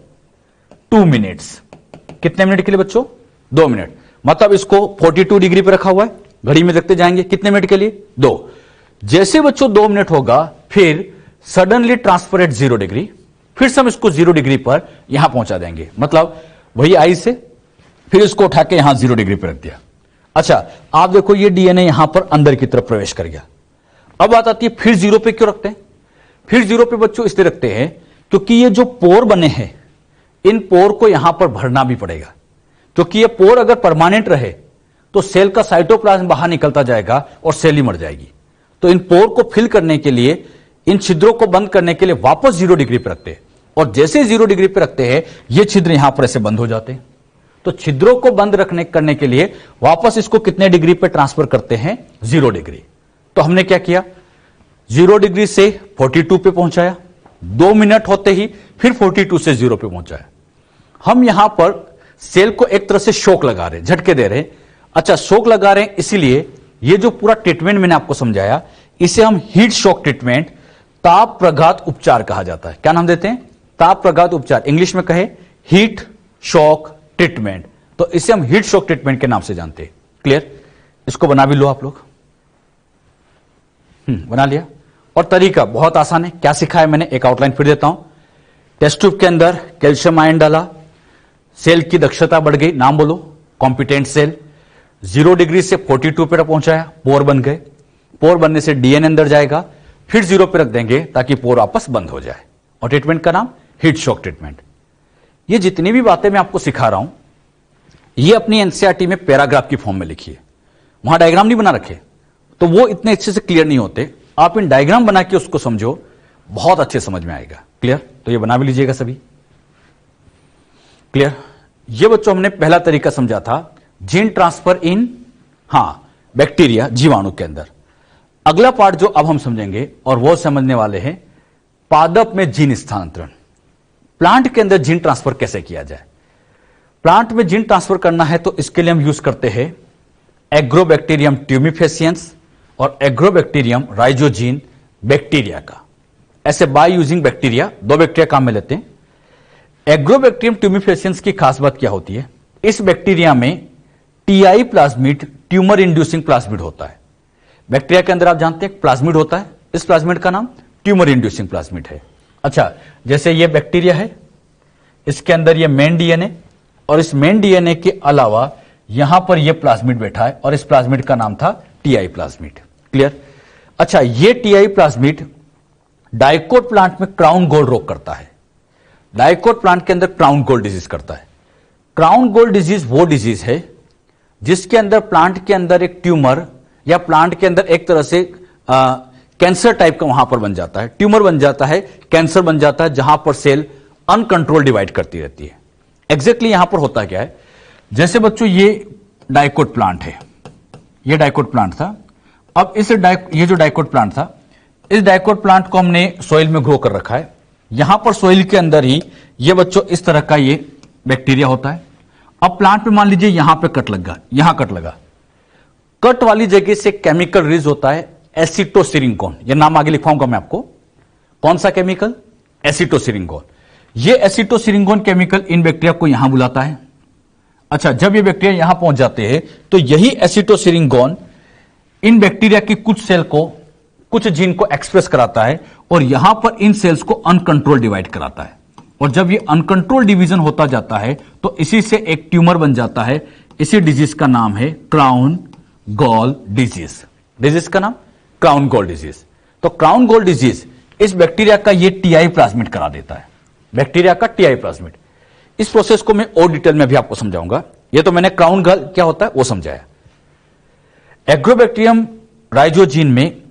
2 मिनट्स। कितने मिनट के लिए बच्चों? 2 मिनट। मतलब इसको 42 डिग्री पर रखा हुआ है, घड़ी में देखते जाएंगे कितने मिनट के लिए? 2। जैसे बच्चों 2 मिनट होगा फिर सडनली ट्रांसफर एट 0 डिग्री, फिर से हम इसको 0 डिग्री पर यहां पहुंचा देंगे, मतलब वही आई से फिर इसको उठा के यहां 0 डिग्री पर रख दिया। अच्छा, आप देखो ये डीएनए यहां पर अंदर की तरफ प्रवेश कर गया। अब बात आती है फिर 0 पे क्यों रखते हैं? फिर 0 पे बच्चों इसलिए रखते हैं क्योंकि ये जो पोर बने हैं, इन पोर को यहां पर भरना भी पड़ेगा, क्योंकि ये पोर अगर परमानेंट रहे तो सेल का साइटोप्लाज्म बाहर निकलता जाएगा और सेल ही मर जाएगी। तो इन पोर को फिल करने के लिए, इन छिद्रों को बंद करने के लिए वापस 0 डिग्री पर रखते हैं, और जैसे 0 डिग्री पर रखते हैं ये छिद्र यहां पर ऐसे बंद हो जाते हैं। तो छिद्रों को बंद करने के लिए वापस इसको कितने डिग्री पे ट्रांसफर करते हैं? 0 डिग्री। तो हमने क्या किया, 0 डिग्री से 42 पे पहुंचाया, 2 मिनट होते ही फिर 42 से 0 पे पहुंचाया। हम यहां पर सेल को एक तरह से शॉक लगा रहे हैं, झटके दे रहे हैं। अच्छा, शॉक लगा रहे हैं इसीलिए ये जो पूरा ट्रीटमेंट मैंने आपको समझाया, इसे हम हीट शॉक ट्रीटमेंट, ताप प्रघात उपचार कहा जाता है। क्या नाम देते हैं? ताप प्रघात उपचार। इंग्लिश में कहे हीट शॉक ट्रीटमेंट, तो इसे हम हीट शॉक ट्रीटमेंट के नाम से जानते हैं। क्लियर? इसको बना भी लो आप लोग। बना लिया। और तरीका बहुत आसान है। क्या सिखाया मैंने, एक आउटलाइन फिर देता हूं। टेस्ट ट्यूब के अंदर कैल्शियम आयन डाला, सेल की दक्षता बढ़ गई, नाम बोलो, कॉम्पिटेंट सेल। 0 डिग्री से 42 पे पहुंचाया, पोर बन गए। पोर बनने से डीएनए अंदर जाएगा, फिर 0 पे रख देंगे ताकि पोर वापस बंद हो जाए, और ट्रीटमेंट का नाम हीट शॉक ट्रीटमेंट। ये जितनी भी बातें मैं आपको सिखा रहा हूं, ये अपनी एनसीईआरटी में पैराग्राफ की फॉर्म में लिखिए। वहां डायग्राम नहीं बना रखे तो वो इतने अच्छे से क्लियर नहीं होते। आप इन डायग्राम बना के उसको समझो, बहुत अच्छे समझ में आएगा। क्लियर? तो ये बना भी लीजिएगा सभी। क्लियर? ये बच्चों हमने पहला तरीका समझा था, जीन ट्रांसफर इन बैक्टीरिया, जीवाणु के अंदर। अगला पार्ट जो अब हम समझेंगे और वो समझने वाले हैं, पादप में जीन स्थानांतरण। प्लांट के अंदर जीन ट्रांसफर कैसे किया जाए। प्लांट में जीन ट्रांसफर करना है तो इसके लिए हम यूज करते हैं एग्रोबैक्टीरियम ट्यूमिफेसियंस और एग्रोबैक्टीरियम राइजोजीन बैक्टीरिया का। ऐसे बाय यूजिंग बैक्टीरिया, 2 बैक्टीरिया काम में लेते हैं। एग्रोबैक्टीरियम ट्यूमिफेसियंस की खास बात क्या होती है, इस बैक्टीरिया में TI plasmid, tumour inducing plasmid होता है। बैक्टीरिया के अंदर आप जानते हैं प्लाज्मिड होता है, इस प्लाज्मिड का नाम ट्यूमर इंड्यूसिंग प्लाज्मिड है। अच्छा, जैसे ये बैक्टीरिया है, इसके अंदर ये मेन डीएनए, और इस मेन डीएनए के अलावा यहां पर ये प्लाज्मिड बैठा है और इस प्लाज्मिड का नाम था टीआई प्लाज्मिड। क्लियर? अच्छा, ये टीआई प्लाज्मिड डाइकोट प्लांट में क्राउन गोल्ड रोग करता है। डाइकोट प्लांट के अंदर क्राउन गोल्ड डिजीज करता है। क्राउन गोल्ड डिजीज वो डिजीज है जिसके अंदर प्लांट के अंदर एक ट्यूमर या प्लांट के अंदर एक तरह से कैंसर टाइप का वहां पर बन जाता है, ट्यूमर बन जाता है, कैंसर बन जाता है, जहां पर सेल अनकंट्रोल डिवाइड करती रहती है। एग्जैक्टली यहां पर होता क्या है, जैसे बच्चों ये डाइकोट प्लांट है, ये डाइकोट प्लांट था। अब ये जो डाइकोट प्लांट था, इस डाइकोट प्लांट को हमने सॉइल में ग्रो कर रखा है। यहां पर सॉइल के अंदर ही ये बच्चों इस तरह का ये बैक्टीरिया होता है। अब प्लांट पे मान लीजिए यहां पे कट लगा, यहां कट लगा, कट वाली जगह से केमिकल रिलीज होता है एसिटोसिरिंगोन। ये नाम आगे लिखवाऊंगा मैं आपको। कौन सा केमिकल? एसिटोसिरिंगोन। ये एसिटोसिरिंगोन केमिकल इन बैक्टीरिया को यहां बुलाता है। अच्छा, जब ये बैक्टीरिया यहां पहुंच जाते हैं तो यही एसिटोसिरिंगोन इन बैक्टीरिया की कुछ सेल को, कुछ जीन को एक्सप्रेस कराता है और यहां पर इन सेल्स को अनकंट्रोल डिवाइड कराता है। और जब ये अनकंट्रोल डिवीजन होता जाता है तो इसी से एक ट्यूमर बन जाता है। इसी डिजीज का नाम है क्राउन गॉल डिजीज। डिजीज का नाम क्राउन गॉल डिजीज। तो क्राउन गॉल डिजीज इस बैक्टीरिया का ये टीआई प्लाज्मिड करा देता है, बैक्टीरिया का टीआई प्लाज्मिड। इस प्रोसेस को मैं और डिटेल में भी आपको समझाऊंगा। ये तो मैंने क्राउन गॉल क्या होता है वो समझाया। एग्रोबैक्टीरियम राइजोजीन में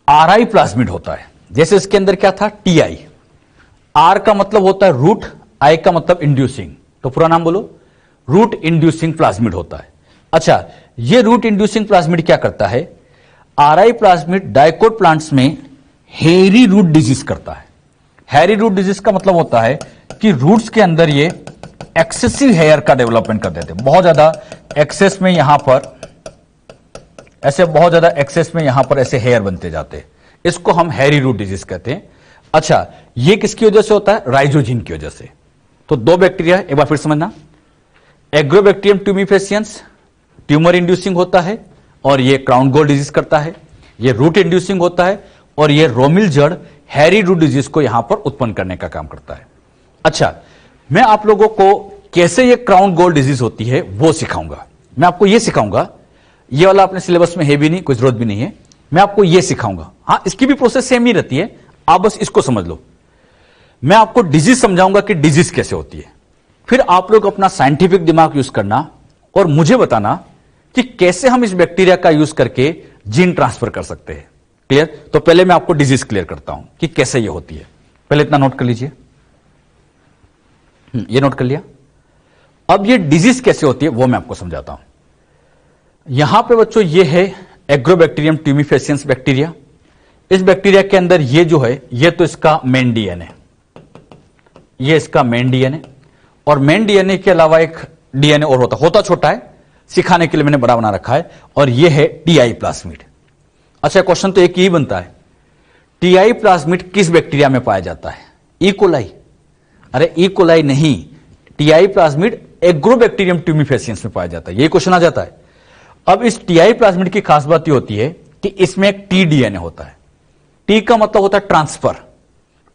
आरआई प्लाज्मिड होता है। जैसे इसके अंदर क्या था? टीआई। आर का मतलब होता है रूट, आई का मतलब इंड्यूसिंग। तो पूरा नाम बोलो, रूट इंड्यूसिंग प्लाज्मिड होता है। अच्छा, ये रूट इंड्यूसिंग प्लाज्मिड क्या करता है? आरआई प्लाज्मिड डाइकोट प्लांट्स में हेरी रूट डिजीज करता है। हेरी रूट डिजीज का मतलब होता है कि रूट्स के अंदर ये एक्सेसिव हेयर का डेवलपमेंट कर देते हैं। बहुत ज्यादा एक्सेस में यहां पर ऐसे, बहुत ज्यादा एक्सेस में यहां पर ऐसे हेयर बनते जाते हैं। इसको हम हेरी रूट डिजीज कहते हैं। अच्छा, ये किसकी वजह से होता है? राइजोजीन की वजह से। तो दो बैक्टीरिया, एक बार फिर समझना। एग्रोबैक्टीरियम ट्यूमिफेसियंस ट्यूमर इंड्यूसिंग होता है और ये क्राउन गॉल डिजीज करता है। ये रूट इंड्यूसिंग होता है और ये रोमिल जड़ हैरी रूट डिजीज को यहां पर उत्पन्न करने का काम करता है। अच्छा, मैं आप लोगों को कैसे ये क्राउन गॉल डिजीज होती है वो सिखाऊंगा। मैं आपको ये सिखाऊंगा, ये वाला अपने सिलेबस में है भी नहीं, कोई जरूरत भी नहीं है। मैं आपको ये सिखाऊंगा। हां, इसकी भी प्रोसेस सेम ही रहती है, आप बस इसको समझ लो। मैं आपको डिजीज समझाऊंगा कि डिजीज कैसे होती है, फिर आप लोग अपना साइंटिफिक दिमाग यूज करना और मुझे बताना कि कैसे हम इस बैक्टीरिया का यूज करके जीन ट्रांसफर कर सकते हैं। क्लियर? तो पहले मैं आपको डिजीज क्लियर करता हूं कि कैसे ये होती है। पहले इतना नोट कर लीजिए, ये नोट कर लिया। अब ये डिजीज कैसे होती है वो मैं आपको समझाता हूं। यहां पे बच्चों ये है एग्रोबैक्टीरियम ट्यूमिफेसियंस बैक्टीरिया। इस बैक्टीरिया के अंदर ये जो है, ये तो इसका मेन डीएनए, ये इसका मेन डीएनए, और मेन डीएनए के अलावा एक डीएनए और होता छोटा है, सिखाने के लिए मैंने बड़ा बना रखा है, और ये है टीआई प्लाज्मिड। अच्छा, क्वेश्चन तो एक ही बनता है, टीआई प्लाज्मिड किस बैक्टीरिया में पाया जाता है? E coli? अरे ई कोलाई नहीं, टीआई प्लाज्मिड एग्रोबैक्टीरियम ट्यूमिफेसियंस में पाया जाता है। यही क्वेश्चन आ जाता है। अब इस टीआई प्लाज्मिड की खास बात यह होती है कि इसमें एक टी डीएनए होता है। टी का मतलब होता है ट्रांसफर।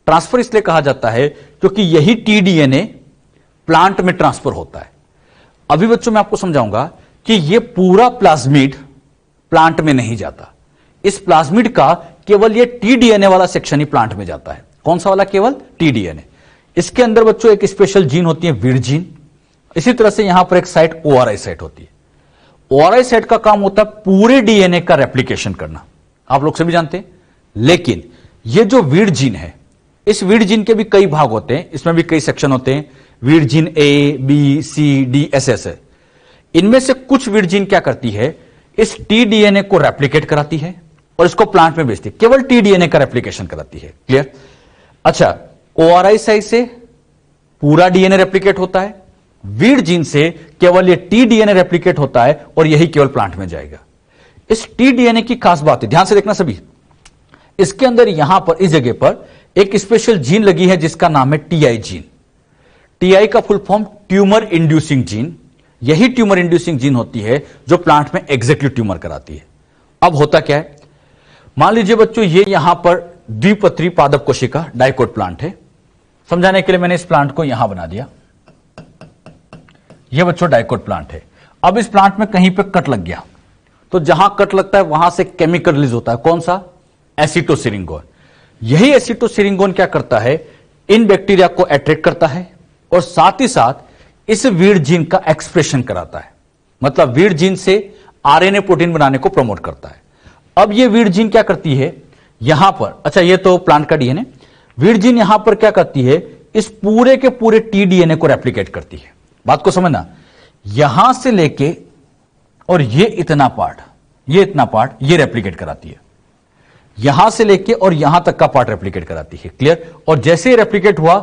ट्रांसफर इसलिए कहा जाता है क्योंकि यही टी डीएनए प्लांट में ट्रांसफर होता है। अभी बच्चों मैं आपको समझाऊंगा कि यह पूरा प्लाज्मिड प्लांट में नहीं जाता। इस प्लाज्मिड का केवल यह टी डीएनए वाला सेक्शन ही प्लांट में जाता है। कौन सा वाला? केवल टी डीएनए। इसके अंदर बच्चों एक स्पेशल जीन होती है, वीड जीन। इसी तरह से यहां पर एक साइट ओआरआई साइट होती है। ओआरआई साइट का काम होता है पूरे डीएनए का रेप्लिकेशन करना, आप लोग सभी जानते हैं। लेकिन ये जो वीड जीन है, इस वीड जीन के भी कई भाग होते हैं, इसमें भी कई सेक्शन होते हैं। वीड जीन A, B, C, D, S है। इनमें से कुछ वीड जीन क्या करती है, इस टी डीएनए को रेप्लिकेट कराती है और इसको प्लांट में भेजती है, केवल टी डीएनए का रेप्लिकेशन कराती है। क्लियर? अच्छा, ओआरआई साइट से पूरा डीएनए रेप्लिकेट होता है, वीड जीन से केवल ये टी डीएनए रेप्लिकेट होता है और यही केवल प्लांट में जाएगा। इस टी डीएनए की खास बात है, ध्यान से देखना सभी, इसके अंदर यहां पर इस जगह पर एक स्पेशल जीन लगी है जिसका नाम है टीआई जीन। टीआई का full form tumour inducing gene. यही ट्यूमर इंड्यूसिंग जीन होती है जो प्लांट में एग्जैक्टली ट्यूमर कराती है। अब होता क्या है, मान लीजिए बच्चों ये यहां पर द्विपत्री पादप कोशिका डाइकोट प्लांट है। समझाने के लिए मैंने इस प्लांट को यहां बना दिया। यह बच्चों डाइकोट प्लांट है। अब इस प्लांट में कहीं पे कट लग गया, तो जहां कट लगता है वहां से केमिकल रिलीज होता है। कौन सा? एसिटोसिरिंगोन। यही एसिटोसिरिंगोन क्या करता है? इन बैक्टीरिया को अट्रैक्ट करता है और साथ ही साथ इस वीड जीन का एक्सप्रेशन कराता है। मतलब वीड जीन से आरएनए प्रोटीन बनाने को प्रमोट करता है। अब ये वीड जीन क्या करती है यहां पर? अच्छा, ये तो प्लांट का डीएनए। वीड जीन यहां पर क्या करती है? इस पूरे के पूरे टीडीएनए को रेप्लिकेट करती है। बात को समझना, यहां से लेके और ये इतना पार्ट, ये इतना पार्ट, ये रेप्लिकेट कराती है। यहां से लेके और यहां तक का पार्ट रेप्लिकेट कराती है। क्लियर? और जैसे ही रेप्लिकेट हुआ,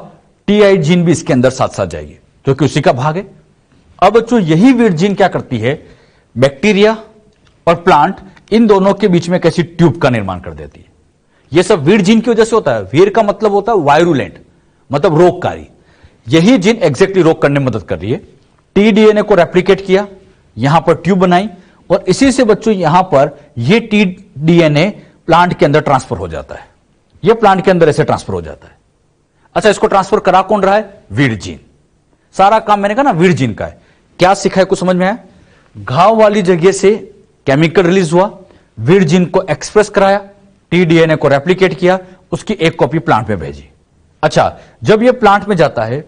टीआई जीन भी इसके अंदर साथ साथ जाएगी, क्योंकि उसी का भाग है। अब बच्चों यही वीड जीन क्या करती है? बैक्टीरिया और प्लांट इन दोनों के बीच में एक ऐसी ट्यूब का निर्माण कर देती है। यह सब वीड जीन की वजह से होता है। वीर का मतलब होता है वायरुलेंट, मतलब रोगकारी। यही जीन एग्जैक्टली रोग करने में मदद कर रही है। टीडीएनए को रेप्लिकेट किया, यहां पर ट्यूब बनाई, और इसी से बच्चों यहां पर यह टीडीएनए प्लांट के अंदर ट्रांसफर हो जाता है। यह प्लांट के अंदर ऐसे ट्रांसफर हो जाता है। अच्छा, इसको ट्रांसफर करा कौन रहा है? Weed gene. सारा काम मैंने कहा ना वीड जीन का है। क्या सीखा है, कुछ समझ में आया? घाव वाली जगह से केमिकल रिलीज हुआ, वीड जीन को एक्सप्रेस कराया, टीडीएनए को रेप्लिकेट किया, उसकी एक कॉपी प्लांट में भेजी। अच्छा, जब यह प्लांट में जाता है,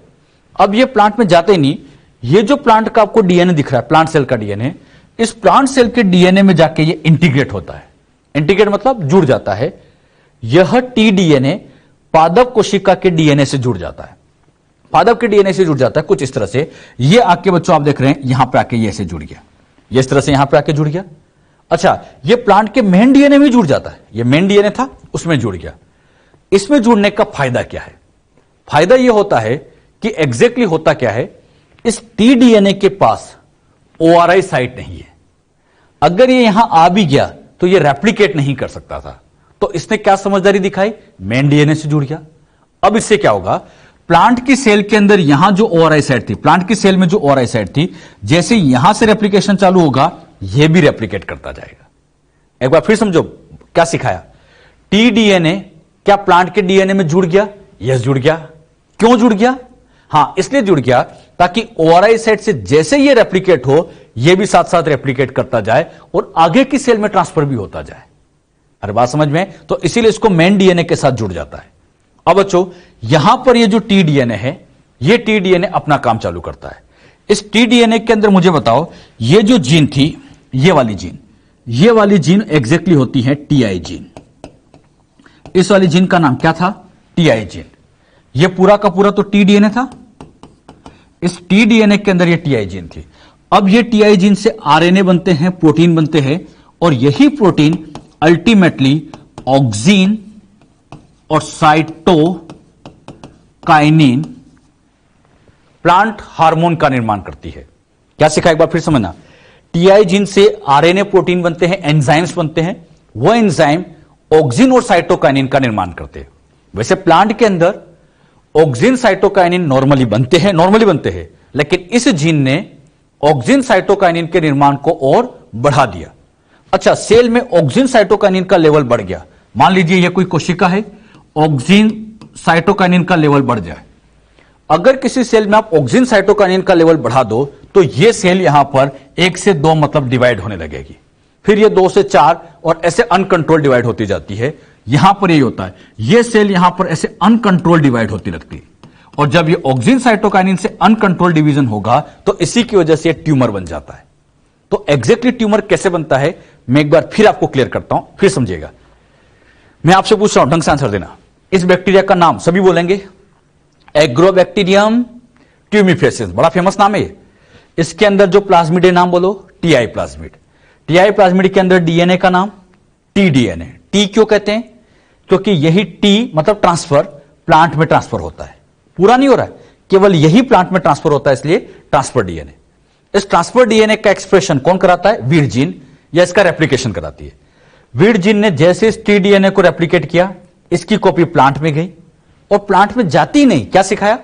अब यह प्लांट में जाते ही नहीं, ये जो प्लांट का आपको डीएनए दिख रहा है, प्लांट सेल का डीएनए, इस प्लांट सेल के डीएनए में जाके ये इंटीग्रेट होता है। इंटीग्रेट मतलब जुड़ जाता है। यह टीडीएनए पादप कोशिका के डीएनए से जुड़ जाता है। पादप के डीएनए से जुड़ जाता है कुछ इस तरह से। ये आके बच्चों आप देख रहे हैं, यहां पे आके ये ऐसे जुड़ गया, ये इस तरह से यहां पे आके जुड़ गया। अच्छा, ये प्लांट के मेन डीएनए में जुड़ जाता है। ये मेन डीएनए था, उसमें जुड़ गया। इसमें जुड़ने का फायदा क्या है? फायदा यह होता है कि एग्जैक्टली होता क्या है, इस टीडीएनए के पास ओआरआई साइट नहीं है। अगर ये यहां आ भी गया तो ये रेप्लिकेट नहीं कर सकता था। तो इसने क्या समझदारी दिखाई? मेन डीएनए से जुड़ गया। अब इससे क्या होगा? प्लांट की सेल के अंदर यहां जो ओआरआई साइट थी, प्लांट की सेल में जो ओआरआई साइट थी, जैसे यहां से रेप्लिकेशन चालू होगा, यह भी रेप्लिकेट करता जाएगा। एक बार फिर समझो क्या सिखाया। टीडीएनए क्या प्लांट के डीएनए में जुड़ गया? यस, जुड़ गया। क्यों जुड़ गया? हां, इसलिए जुड़ गया ताकि ओआरआई साइट से जैसे ये रेप्लिकेट हो, यह भी साथ साथ रेप्लिकेट करता जाए और आगे की सेल में ट्रांसफर भी होता जाए। अरे बात समझ में? तो इसीलिए इसको मेन डीएनए के साथ जुड़ जाता है। अब बच्चों यहां पर ये जो टीडीएनए है, ये टीडीएनए अपना काम चालू करता है। इस टीडीएनए के अंदर मुझे बताओ, ये जो जीन थी, ये वाली जीन एग्जैक्टली होती है टीआई जीन। इस वाली जीन का नाम क्या था? TI gene. ये पूरा का पूरा तो टीडीएनए था। इस टीडीएनए के अंदर ये टीआई जीन थी। अब ये टीआई जीन से आरएनए बनते हैं, प्रोटीन बनते हैं, और यही प्रोटीन अल्टीमेटली ऑक्सीन और साइटोकाइनिन प्लांट हार्मोन का निर्माण करती है। क्या सिखा, एक बार फिर समझना। टीआई जीन से आरएनए प्रोटीन बनते हैं, एंजाइम्स बनते हैं। वो एंजाइम ऑक्सीन और साइटोकाइनिन का निर्माण करते हैं। वैसे प्लांट के अंदर ऑक्सीन साइटोकाइनिन नॉर्मली बनते हैं, लेकिन इस जीन ने ऑक्सीन साइटोकाइनिन के निर्माण को और बढ़ा दिया। अच्छा, सेल में ऑक्सीन साइटोकाइनिन का लेवल बढ़ गया। मान लीजिए यह कोई कोशिका है, ऑक्सीन साइटोकाइनिन का लेवल बढ़ जाए। अगर किसी सेल में आप ऑक्सीन साइटोकाइनिन का लेवल बढ़ा दो, तो यह सेल यहां पर 1 से 2 मतलब डिवाइड होने लगेगी। फिर यह 2 से 4 और ऐसे अनकंट्रोल डिवाइड होती जाती है। यहां पर यही होता है, यह सेल यहां पर ऐसे अनकंट्रोल डिवाइड होती लगती है। और जब ये ऑक्सीन साइटोकाइनिन से अनकंट्रोल डिवीजन होगा, तो इसी की वजह से ट्यूमर बन जाता है। तो एग्जैक्टली ट्यूमर कैसे बनता है, मैं एक बार फिर आपको क्लियर करता हूं, फिर समझिएगा। मैं आपसे पूछ रहा हूं, ढंग से आंसर देना। इस बैक्टीरिया का नाम सभी बोलेंगे, एग्रोबैक्टीरियम ट्यूमिफेसिस, बड़ा फेमस नाम है। इसके अंदर जो प्लाज्मिड है, नाम बोलो, टीआई प्लाज्मिड। टीआई प्लाज्मिड के अंदर डीएनए का नाम टीडीएनए। टी क्यों कहते हैं? क्योंकि यही टी मतलब ट्रांसफर प्लांट में ट्रांसफर होता है। पूरा नहीं हो रहा है, केवल यही प्लांट में ट्रांसफर होता है, इसलिए ट्रांसफर डीएनए। इस ट्रांसफर डीएनए का एक्सप्रेशन कौन कराता है? वीड जीन, या इसका रेप्लिकेशन कराती है। वीड जीन ने जैसे इस टीडीएनए को रेप्लिकेट किया, इसकी कॉपी प्लांट में गई, और प्लांट में जाती नहीं, क्या सिखाया?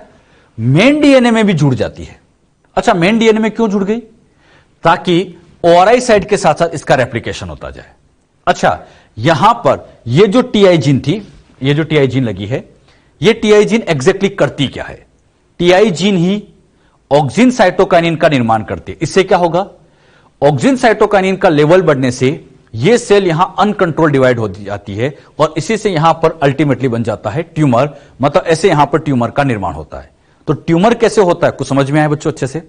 मेन डीएनए में भी जुड़ जाती है। अच्छा, मेन डीएनए में क्यों जुड़ गई? ताकि ओआरआई साइट के साथ साथ इसका रेप्लिकेशन होता जाए। अच्छा, यहां पर ये जो टीआई जीन थी, ये जो टीआई जीन लगी है, ये टीआई जीन एग्जैक्टली करती क्या है? टीआई जीन ही ऑक्सिन साइटोकाइनिन का निर्माण करती है। इससे क्या होगा? ऑक्सिन साइटोकाइनिन का लेवल बढ़ने से ये सेल यहां अनकंट्रोल डिवाइड हो जाती है और इसी से यहां पर अल्टीमेटली बन जाता है ट्यूमर, मतलब ऐसे यहां पर ट्यूमर का निर्माण होता है। तो ट्यूमर कैसे होता है, कुछ समझ में आया बच्चों अच्छे से?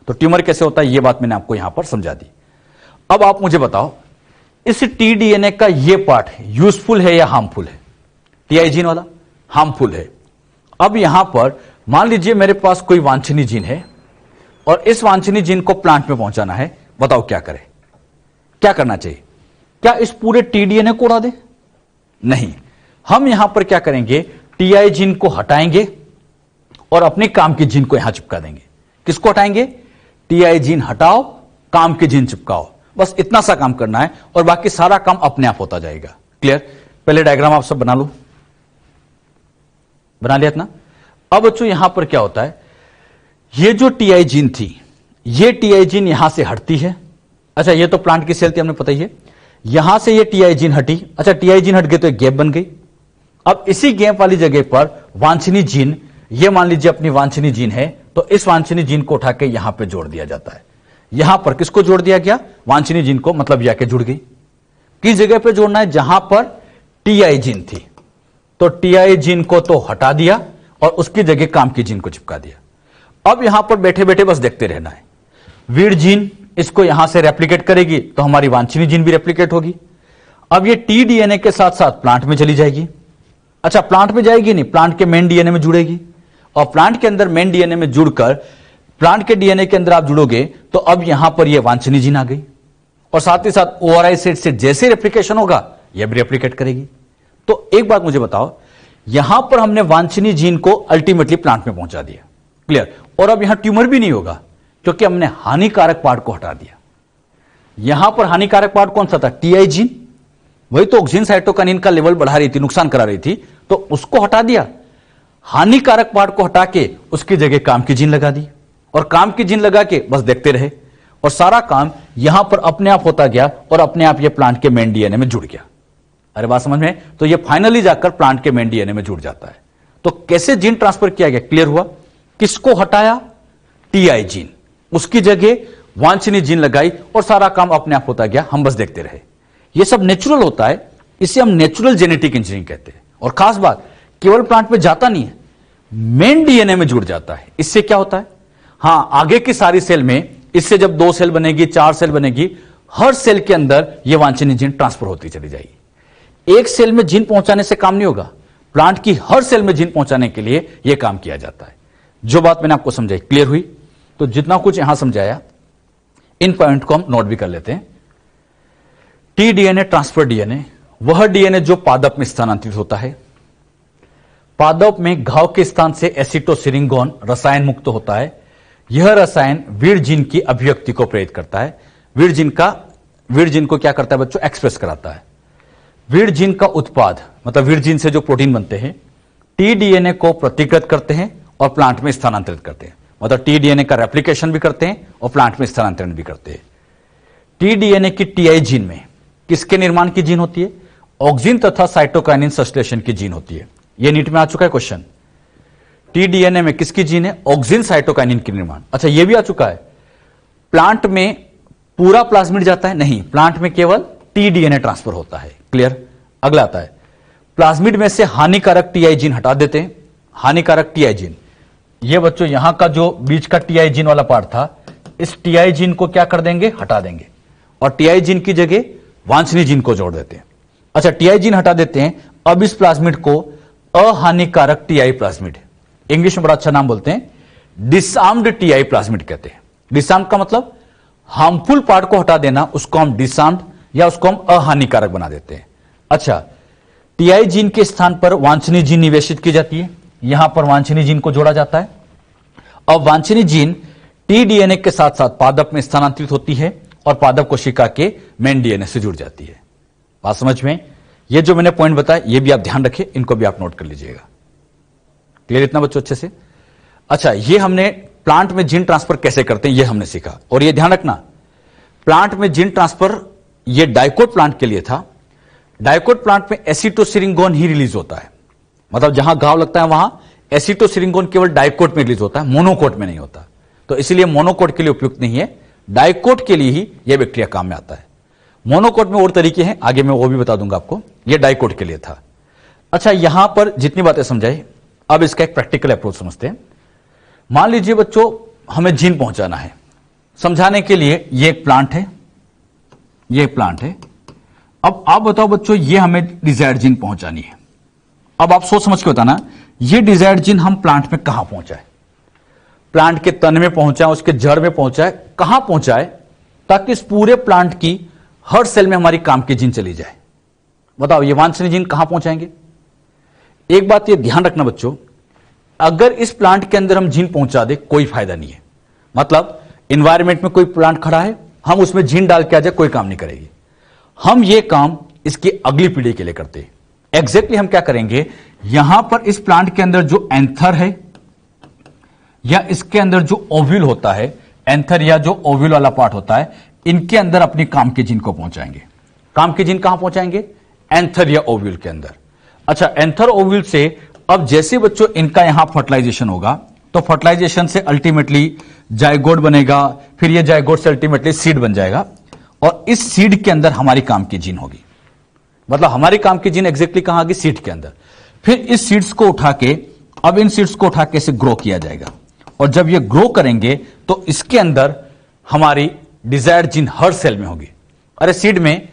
तो ट्यूमर कैसे होता है ये बात मैंने आपको यहां पर समझा दी। अब आप मुझे बताओ, इस टीडीएनए का ये पार्ट यूजफुल है या हार्मफुल है? टीआई जीन वाला हार्मफुल है। अब यहां पर मान लीजिए मेरे पास कोई वांछनीय जीन है और इस वांछनीय जीन को प्लांट में पहुंचाना है, बताओ क्या करें? क्या करना चाहिए? क्या इस पूरे टीडीएनए को उड़ा दे? नहीं, हम यहां पर क्या करेंगे, टीआई जीन को हटाएंगे और अपने काम के जीन को यहां चिपका देंगे। किसको हटाएंगे? टीआई जीन हटाओ, काम के जीन चिपकाओ, बस इतना सा काम करना है और बाकी सारा काम अपने आप होता जाएगा। क्लियर? पहले डायग्राम आप सब बना लो, बना लिया इतना? अब बच्चों यहां पर क्या होता है, ये जो टीआई जीन थी, ये टीआई जीन यहां से हटती है। अच्छा, ये तो प्लांट की सेल थी, हमने पता ही है। यहां से ये टीआई जीन हटी। अच्छा, टीआई जीन हट गई तो एक गैप बन गई। अब इसी गैप वाली जगह पर वांछनीय जीन, ये मान लीजिए अपनी वांछनीय जीन है, तो इस वांछनीय जीन को उठा के यहां पे जोड़ दिया जाता है। यहां पर किसको जोड़ दिया गया? वांछनीय जीन को, मतलब यह के जुड़ गई। किस जगह पे जोड़ना है? जहां पर टीआई जीन थी। तो टीआई जीन को तो हटा दिया और उसकी जगह काम की जीन को चिपका दिया। अब यहां पर बैठे बैठे बस देखते रहना है। वीड जीन इसको यहां से रेप्लिकेट करेगी तो हमारी वांछनीय जीन भी रेप्लिकेट होगी। अब ये टीडीएनए के साथ साथ प्लांट में चली जाएगी। अच्छा, प्लांट में जाएगी नहीं, प्लांट के मेन डीएनए में जुड़ेगी और प्लांट के अंदर मेन डीएनए में जुड़कर प्लांट के डीएनए के अंदर आप जुड़ोगे तो अब यहां पर यह वांछनीय जीन आ गई और साथ ही साथ ओआरआई सेट से जैसे रेप्लिकेशन होगा यह भी रेप्लिकेट करेगी। तो एक बात मुझे बताओ, यहां पर हमने वांछनीय जीन को अल्टीमेटली प्लांट में पहुंचा दिया। क्लियर? और अब यहां ट्यूमर भी नहीं होगा क्योंकि हमने हानिकारक पार्ट को हटा दिया। यहां पर हानिकारक पार्ट कौन सा था? टीआई जीन, वही तो ऑक्सिन साइटोकाइनिन का लेवल बढ़ा रही थी, नुकसान करा रही थी, तो उसको हटा दिया। हानिकारक पार्ट को हटा के उसकी जगह काम की जीन लगा दी और काम की जीन लगा के बस देखते रहे और सारा काम यहां पर अपने आप होता गया और अपने आप ये प्लांट के मेन डीएनए में जुड़ गया। अरे बात समझ में? तो ये फाइनली जाकर प्लांट के मेन डीएनए में जुड़ जाता है। तो कैसे जीन ट्रांसफर किया गया? क्लियर हुआ? किसको हटाया? टीआई जीन, उसकी जगह वांछनीय जीन लगाई और सारा काम अपने आप होता गया, हम बस देखते रहे। ये सब नेचुरल होता है, इसे हम नेचुरल जेनेटिक इंजीनियरिंग कहते हैं। और खास बात, केवल प्लांट में जाता नहीं है, मेन डीएनए में जुड़ जाता है। इससे क्या होता है? हां, आगे की सारी सेल में इससे जब 2 सेल बनेगी, 4 सेल बनेगी, हर सेल के अंदर यह वांछनीय जीन ट्रांसफर होती चली जाएगी। एक सेल में जीन पहुंचाने से काम नहीं होगा, प्लांट की हर सेल में जीन पहुंचाने के लिए यह काम किया जाता है। जो बात मैंने आपको समझाई क्लियर हुई? तो जितना कुछ यहां समझाया इन पॉइंट को हम नोट भी कर लेते हैं। टी डीएनए ट्रांसफर डीएनए वह डीएनए जो पादप में स्थानांतरित होता है। पादप में घाव के स्थान से एसिटोसिरिंगोन रसायन मुक्त होता है। यह रसायन वीर जीन की अभिव्यक्ति को प्रेरित करता है। वीर जीन को क्या करता है बच्चों? एक्सप्रेस कराता है। वीर जीन का उत्पाद, मतलब वीर जीन से जो प्रोटीन बनते हैं, टी डीएनए को प्रतिकृत करते हैं और प्लांट में स्थानांतरित करते हैं। मतलब टी डीएनए का रेप्लिकेशन भी करते हैं और प्लांट में स्थानांतरण भी करते हैं। टी डीएनए की टीआई जीन में किसके निर्माण की जीन होती है? ऑक्सिन तथा साइटोकाइनिन संश्लेषण की जीन होती है। यह नीट में आ चुका है क्वेश्चन। टी डीएनए में किसकी जीन है? ऑक्सिन साइटोकाइनिन की निर्माण। अच्छा, यह भी आ चुका है। प्लांट में पूरा प्लाज्मिड जाता है? नहीं, प्लांट में केवल टी डीएनए ट्रांसफर होता है। क्लियर? अगला आता है, प्लाज्मिड में से हानिकारक टीआई जीन हटा देते हैं। हानिकारक टीआई जीन, ये बच्चों यहां का जो बीच का टीआई जीन वाला पार्ट था, इस टीआई जीन को क्या कर देंगे? हटा देंगे और टीआई जीन की जगह वांछनीय जीन को जोड़ देते हैं। अच्छा, टीआई जीन हटा देते हैं। अब इस प्लाज्मिड को अहानिकारक टीआई प्लाज्मिड, इंग्लिश में बड़ा अच्छा नाम बोलते हैं, डिसआर्म्ड टीआई प्लाज्मिड कहते हैं। डिसआर्म्ड का मतलब हार्मफुल पार्ट को हटा देना, उसको हम डिसआर्म्ड या उसको हम अहानिकारक बना देते हैं। अच्छा, टीआई जीन के स्थान पर वांछनीय जीन निवेशित की जाती है। यहां पर वांछनीय जीन को जोड़ा जाता है। अब वांछनीय जीन टी डीएनए के साथ साथ पादप में स्थानांतरित होती है और पादप कोशिका के मेन डीएनए से जुड़ जाती है। बात समझ में? ये जो मैंने पॉइंट बताया ये भी आप ध्यान रखें, इनको भी आप नोट कर लीजिएगा। क्लियर इतना बच्चों अच्छे से? अच्छा, ये हमने प्लांट में जीन ट्रांसफर कैसे करते हैं ये हमने सीखा। और ये ध्यान रखना, प्लांट में जीन ट्रांसफर ये डाइकोट प्लांट के लिए था। डाइकोट प्लांट में एसिटोसिरिंगोन ही रिलीज होता है। मतलब जहां घाव लगता है वहां एसिटोसिरिंगोन केवल डाइकोट में रिलीज होता है, मोनोकोट में नहीं होता। तो इसलिए मोनोकोट के लिए उपयुक्त नहीं है, डाइकोट के लिए ही यह बैक्टीरिया काम में आता है। मोनोकोट में और तरीके हैं, आगे मैं वो भी बता दूंगा आपको। यह डाइकोट के लिए था। अच्छा, यहां पर जितनी बातें समझाई, अब इसका एक प्रैक्टिकल अप्रोच समझते हैं। मान लीजिए बच्चों, हमें जीन पहुंचाना है। समझाने के लिए ये एक प्लांट है, ये एक प्लांट है। अब आप बताओ बच्चों, ये हमें डिजायर्ड जीन पहुंचानी है। अब आप सोच समझ के बताना, ये डिजायर्ड जीन हम प्लांट में कहां पहुंचाए? प्लांट के तन में पहुंचाए, उसके जड़ में पहुंचाए, कहां पहुंचाए ताकि इस पूरे प्लांट की हर सेल में हमारी काम की जीन चली जाए? बताओ, ये वांछनीय जीन कहां पहुंचाएंगे? एक बात ये ध्यान रखना बच्चों, अगर इस प्लांट के अंदर हम जीन पहुंचा दे कोई फायदा नहीं है। मतलब एनवायरमेंट में कोई प्लांट खड़ा है, हम उसमें जीन डाल के आ जाए, कोई काम नहीं करेगी। हम ये काम इसकी अगली पीढ़ी के लिए करते हैं। एग्जैक्टली हम क्या करेंगे, यहां पर इस प्लांट के अंदर जो एंथर है या इसके अंदर जो ओव्यूल होता है, एंथर या जो ओव्यूल वाला पार्ट होता है, इनके अंदर अपनी काम के जीन को पहुंचाएंगे। काम के जीन कहां पहुंचाएंगे? एंथर या ओव्यूल के अंदर। अच्छा, एंथर ओव्यूल से अब जैसे बच्चों इनका यहां फर्टिलाइजेशन होगा, तो फर्टिलाइजेशन से अल्टीमेटली जायगोट बनेगा, फिर यह जायगोट से अल्टीमेटली सीड बन जाएगा, और इस सीड के अंदर हमारी काम की जीन होगी। मतलब हमारी काम की जीन एग्जैक्टली कहां आ गई? सीड के अंदर। फिर इस सीड्स को उठा के, अब इन सीड्स को उठा के इसे ग्रो किया जाएगा, और जब ये ग्रो करेंगे तो इसके अंदर हमारी डिजायर्ड जीन हर सेल में होगी। अरे सीड में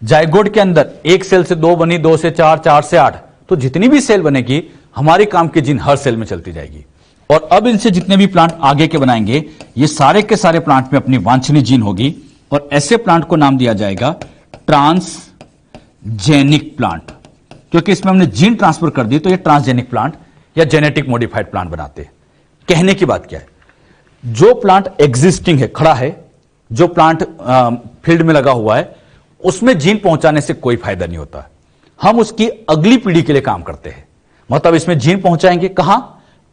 जायगोट के अंदर एक सेल से 2 बनी, 2 से 4, 4 से 8, तो जितनी भी सेल बनेगी हमारी काम की जीन हर सेल में चलती जाएगी। और अब इनसे जितने भी प्लांट आगे के बनाएंगे, ये सारे के सारे प्लांट में अपनी वांछनीय जीन होगी, और ऐसे प्लांट को नाम दिया जाएगा ट्रांसजेनिक प्लांट। क्योंकि इसमें हमने जीन ट्रांसफर कर दी, तो ये ट्रांसजेनिक प्लांट या जेनेटिक मॉडिफाइड प्लांट बनाते हैं। कहने की बात क्या है, जो प्लांट एग्जिस्टिंग है, खड़ा है, जो प्लांट फील्ड में लगा हुआ है, उसमें जीन पहुंचाने से कोई फायदा नहीं होता। हम उसकी अगली पीढ़ी के लिए काम करते हैं। मतलब इसमें जीन पहुंचाएंगे कहां?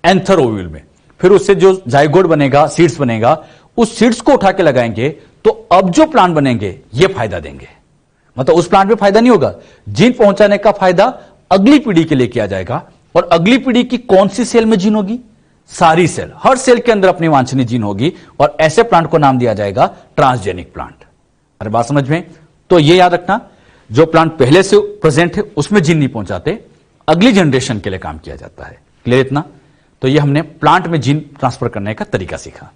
एंथर ओव्यूल में। फिर उससे जो जाइगोट बनेगा, सीड्स बनेगा, उस सीड्स को उठा के लगाएंगे, तो अब जो प्लांट बनेंगे ये फायदा देंगे। मतलब उस प्लांट में फायदा नहीं होगा, जीन पहुंचाने का फायदा अगली पीढ़ी के लिए किया जाएगा। और अगली पीढ़ी की कौन सी सेल में जीन होगी? सारी सेल, हर सेल के अंदर अपनी वांछनीय जीन होगी, और ऐसे प्लांट को नाम दिया जाएगा ट्रांसजेनिक प्लांट। अरे बात समझ में? तो ये याद रखना, जो प्लांट पहले से प्रेजेंट है उसमें जीन नहीं पहुंचाते, अगली जनरेशन के लिए काम किया जाता है। क्लियर इतना? तो ये हमने प्लांट में जीन ट्रांसफर करने का तरीका सीखा।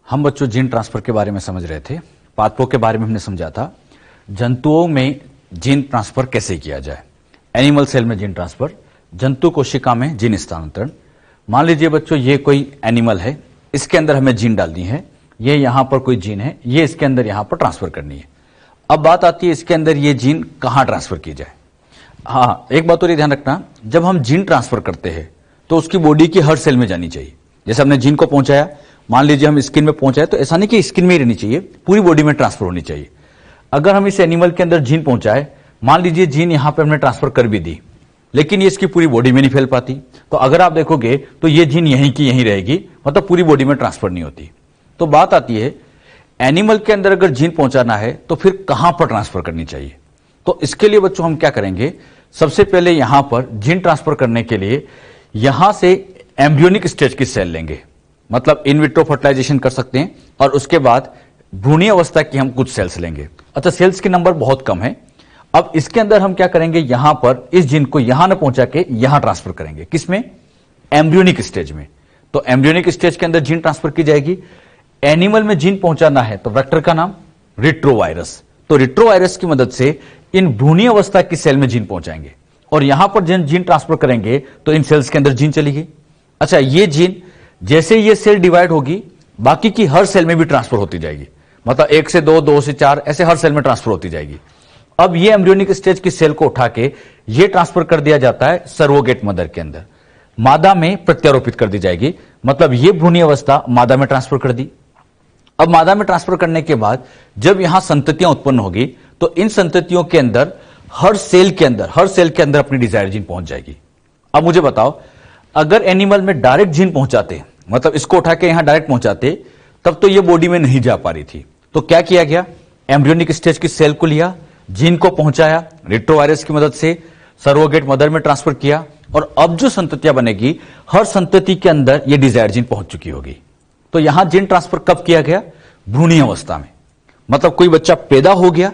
हम बच्चों जीन ट्रांसफर के बारे में समझ रहे थे, पादपों के बारे में हमने समझा था, जंतुओं में जीन ट्रांसफर कैसे किया जाए। एनिमल सेल में जीन ट्रांसफर, जंतु कोशिका में जीन स्थानांतरण। मान लीजिए बच्चों, ये कोई एनिमल है, इसके अंदर हमें जीन डालनी है, ये यहां पर कोई जीन है, ये इसके अंदर यहां पर ट्रांसफर करनी है। अब बात आती है इसके अंदर ये जीन कहां ट्रांसफर की जाए। हाँ, एक बात और ये ध्यान रखना, जब हम जीन ट्रांसफर करते हैं तो उसकी बॉडी की हर सेल में जानी चाहिए। जैसे हमने जीन को पहुंचाया, मान लीजिए हम स्किन में पहुंचाए, तो ऐसा नहीं कि स्किन में ही रहनी चाहिए, पूरी बॉडी में ट्रांसफर होनी चाहिए। अगर हम इस एनिमल के अंदर जीन पहुंचाए, मान लीजिए जीन यहां पे हमने ट्रांसफर कर भी दी, लेकिन ये इसकी पूरी बॉडी में नहीं फैल पाती, तो अगर आप देखोगे तो ये जीन यहीं की यहीं रहेगी, मतलब पूरी बॉडी में ट्रांसफर नहीं होती। तो बात आती है, एनिमल के अंदर अगर जीन पहुंचाना है तो फिर कहां पर ट्रांसफर करनी चाहिए। तो इसके लिए बच्चों हम क्या करेंगे, सबसे पहले यहां पर जीन ट्रांसफर करने के लिए यहां से एम्ब्रियोनिक स्टेज की सेल लेंगे, मतलब इन विट्रो फर्टिलाइजेशन कर सकते हैं, और उसके बाद भ्रूणीय अवस्था की हम कुछ सेल्स लेंगे। अच्छा, सेल्स के नंबर बहुत कम है। अब इसके अंदर हम क्या करेंगे, यहां पर इस जीन को यहां न पहुंचा के यहां ट्रांसफर करेंगे। किसमें? एम्ब्रियोनिक स्टेज में। तो एम्ब्रियोनिक स्टेज के अंदर जीन ट्रांसफर की जाएगी। एनिमल में जीन पहुंचाना है तो वेक्टर का नाम रिट्रोवायरस। तो रिट्रोवायरस की मदद से इन भ्रूणीय अवस्था की सेल में जीन पहुंचाएंगे, और यहां पर जीन ट्रांसफर करेंगे तो इन सेल्स के अंदर जीन चली गई। अच्छा, ये जीन जैसे ये सेल डिवाइड होगी, बाकी की हर सेल में भी ट्रांसफर होती जाएगी। मतलब 1 से 2, 2 से 4, ऐसे हर सेल में ट्रांसफर होती जाएगी। अब ये एम्ब्रियोनिक स्टेज की सेल को उठा के ये ट्रांसफर कर दिया जाता है सर्वोगेट मदर के अंदर, मादा में प्रत्यारोपित कर दी जाएगी। मतलब ये भ्रूणीय अवस्था मादा में ट्रांसफर कर दी। अब मादा में ट्रांसफर करने के बाद जब यहां संततियां उत्पन्न होगी, तो इन संततियों के अंदर हर सेल के अंदर अपनी डिजायर जीन पहुंच जाएगी। अब मुझे बताओ, अगर एनिमल में डायरेक्ट जीन पहुंचाते, मतलब इसको उठा के यहां डायरेक्ट पहुंचाते, तब तो ये बॉडी में नहीं जा पा रही थी। तो क्या किया गया, एम्ब्रियोनिक स्टेज की सेल को लिया, जीन को पहुंचाया, रिट्रोवायरस की मदद से सर्वोगेट मदर में ट्रांसफर किया, और अब जो संततियां बनेगी, हर संतति के अंदर ये डिजायर जीन पहुंच चुकी होगी। तो यहां जीन ट्रांसफर कब किया गया? भ्रूणीय अवस्था में। मतलब कोई बच्चा पैदा हो गया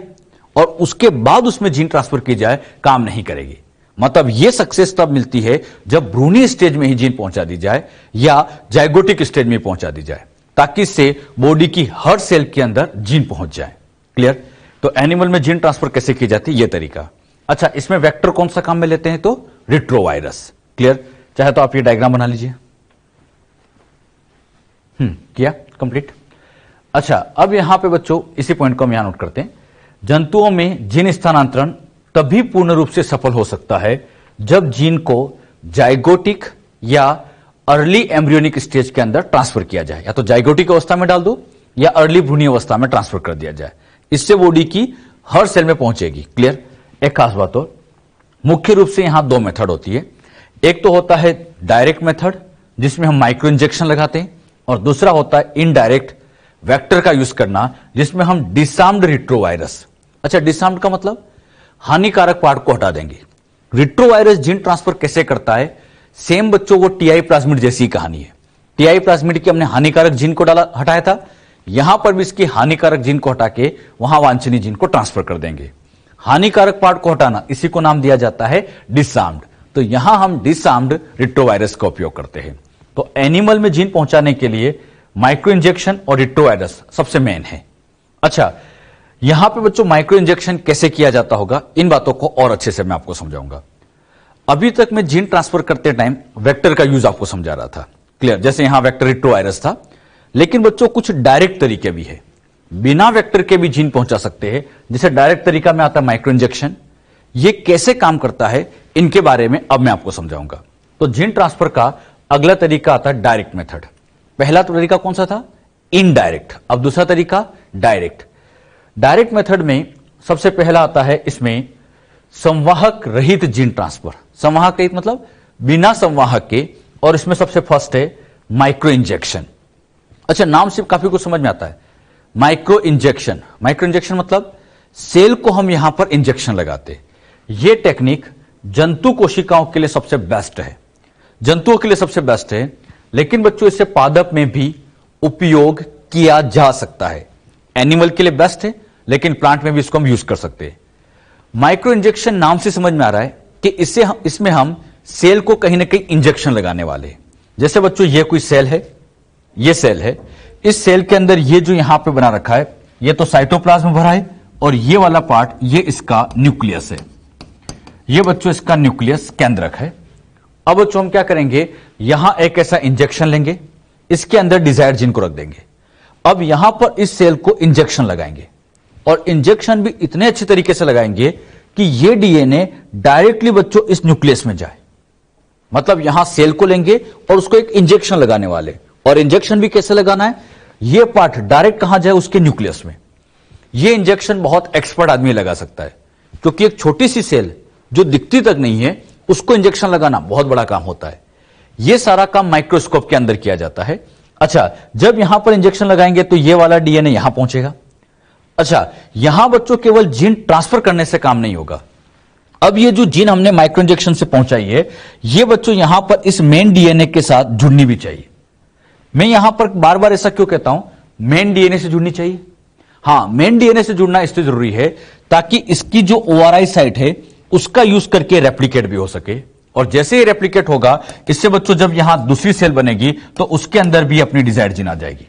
और उसके बाद उसमें जीन ट्रांसफर की जाए, काम नहीं करेगी। मतलब यह सक्सेस तब मिलती है जब भ्रूणीय स्टेज में ही जीन पहुंचा दी जाए या जाइगोटिक स्टेज में पहुंचा दी जाए, ताकि इससे बॉडी की हर सेल के अंदर जीन पहुंच जाए। क्लियर? तो एनिमल में जीन ट्रांसफर कैसे की जाती है, यह तरीका। अच्छा, इसमें वेक्टर कौन सा काम में लेते हैं? तो रिट्रोवायरस। क्लियर? चाहे तो आप ये डायग्राम बना लीजिए। किया कंप्लीट। अच्छा, अब यहां पे बच्चों इसी पॉइंट को हम यहां नोट करते हैं। जंतुओं में जीन स्थानांतरण तभी पूर्ण रूप से सफल हो सकता है जब जीन को जाइगोटिक या अर्ली एम्ब्रियोनिक स्टेज के अंदर ट्रांसफर किया जाए। या तो जाइगोटिक अवस्था में डाल दो या अर्ली भ्रूणीय अवस्था में ट्रांसफर कर दिया जाए। इससे बॉडी की हर सेल में पहुंचेगी। क्लियर? एक खास बात और, मुख्य रूप से यहां दो मेथड होती है। एक तो होता है डायरेक्ट मेथड, जिसमें हम माइक्रो इंजेक्शन लगाते हैं, और दूसरा होता है इनडायरेक्ट वेक्टर का यूज करना, जिसमें हम डिसार्म्ड रिट्रोवायरस। अच्छा, डिसार्म्ड का मतलब हानिकारक पार्ट को हटा देंगे। रिट्रोवायरस जीन ट्रांसफर कैसे करता है? सेम बच्चों वो टीआई प्लाज्मिड जैसी कहानी है। टीआई प्लाज्मिड की हमने हानिकारक जीन को हटाया था, यहां पर भी इसकी हानिकारक जीन को हटा के वहां वांछनीय जीन को ट्रांसफर कर देंगे। हानिकारक पार्ट को हटाना, इसी को नाम दिया जाता है डिसार्म्ड। तो यहां हम डिसार्म्ड रिट्रोवायरस का उपयोग करते हैं। तो एनिमल में जीन पहुंचाने के लिए माइक्रो इंजेक्शन और रिट्रोवायरस सबसे मेन है। अच्छा, यहां पे बच्चों माइक्रो इंजेक्शन कैसे किया जाता होगा, इन बातों को और अच्छे से मैं आपको समझाऊंगा। अभी तक मैं जीन ट्रांसफर करते टाइम वेक्टर का यूज आपको समझा रहा था। क्लियर? जैसे यहां वेक्टर रिट्रोवायरस था, लेकिन बच्चों कुछ डायरेक्ट तरीके भी है, बिना वेक्टर के भी जीन पहुंचा सकते हैं। जैसे डायरेक्ट तरीका में आता है माइक्रो इंजेक्शन। ये कैसे काम करता है, इनके बारे में अब मैं आपको समझाऊंगा। तो जीन ट्रांसफर का अगला तरीका आता है डायरेक्ट मेथड। पहला तरीका कौन सा था? इनडायरेक्ट। अब दूसरा तरीका डायरेक्ट। डायरेक्ट मेथड में सबसे पहला आता है इसमें संवाहक रहित जीन ट्रांसफर। संवाहक रहित मतलब बिना संवाहक के, और इसमें सबसे फर्स्ट है माइक्रो इंजेक्शन। अच्छा, नाम से काफी कुछ समझ में आता है। माइक्रो इंजेक्शन, माइक्रो इंजेक्शन मतलब सेल को हम यहां पर इंजेक्शन लगाते। यह टेक्निक जंतु कोशिकाओं के लिए सबसे बेस्ट है, जंतुओं के लिए सबसे बेस्ट है। लेकिन बच्चों इससे पादप में भी उपयोग किया जा सकता है। एनिमल के लिए बेस्ट है, लेकिन प्लांट में भी इसको हम यूज कर सकते हैं। माइक्रो इंजेक्शन नाम से समझ में आ रहा है कि इसमें हम सेल को कहीं ना कहीं इंजेक्शन लगाने वाले हैं। जैसे बच्चों ये कोई सेल है, ये सेल है, इस सेल के अंदर ये जो यहां पे बना रखा है, ये तो साइटोप्लाज्म भरा है, और ये वाला पार्ट ये इसका न्यूक्लियस है। ये बच्चों इसका न्यूक्लियस केंद्रक है। अब बच्चों हम क्या करेंगे, यहां एक ऐसा इंजेक्शन लेंगे, इसके अंदर डिजायर्ड जीन को रख देंगे। अब यहां पर इस सेल को इंजेक्शन लगाएंगे, और इंजेक्शन भी इतने अच्छे तरीके से लगाएंगे कि ये डीएनए डायरेक्टली बच्चों इस न्यूक्लियस में जाए। मतलब यहां सेल को लेंगे और उसको एक इंजेक्शन लगाने वाले, और इंजेक्शन भी कैसे लगाना है, ये पार्ट डायरेक्ट कहां जाए, उसके न्यूक्लियस में। ये इंजेक्शन बहुत एक्सपर्ट आदमी लगा सकता है, क्योंकि एक छोटी सी सेल जो दिखती तक नहीं है, उसको इंजेक्शन लगाना बहुत बड़ा काम होता है। यह सारा काम माइक्रोस्कोप के अंदर किया जाता है। अच्छा, जब यहां पर इंजेक्शन लगाएंगे तो यह वाला डीएनए यहां पहुंचेगा। अच्छा, यहां बच्चों केवल जीन ट्रांसफर करने से काम नहीं होगा। अब ये जो जीन हमने माइक्रो इंजेक्शन से पहुंचाई है, ये बच्चों यहां पर इस मेन डीएनए के साथ जुड़नी भी चाहिए। मैं यहां पर बार बार ऐसा क्यों कहता हूं, मेन डीएनए से जुड़नी चाहिए। हां, मेन डीएनए से जुड़ना इसलिए जरूरी है ताकि इसकी जो ओआरआई साइट है उसका यूज करके रेप्लिकेट भी हो सके। और जैसे ही रेप्लिकेट होगा, इससे बच्चों जब यहां दूसरी सेल बनेगी तो उसके अंदर भी अपनी डिजायर्ड जीन आ जाएगी।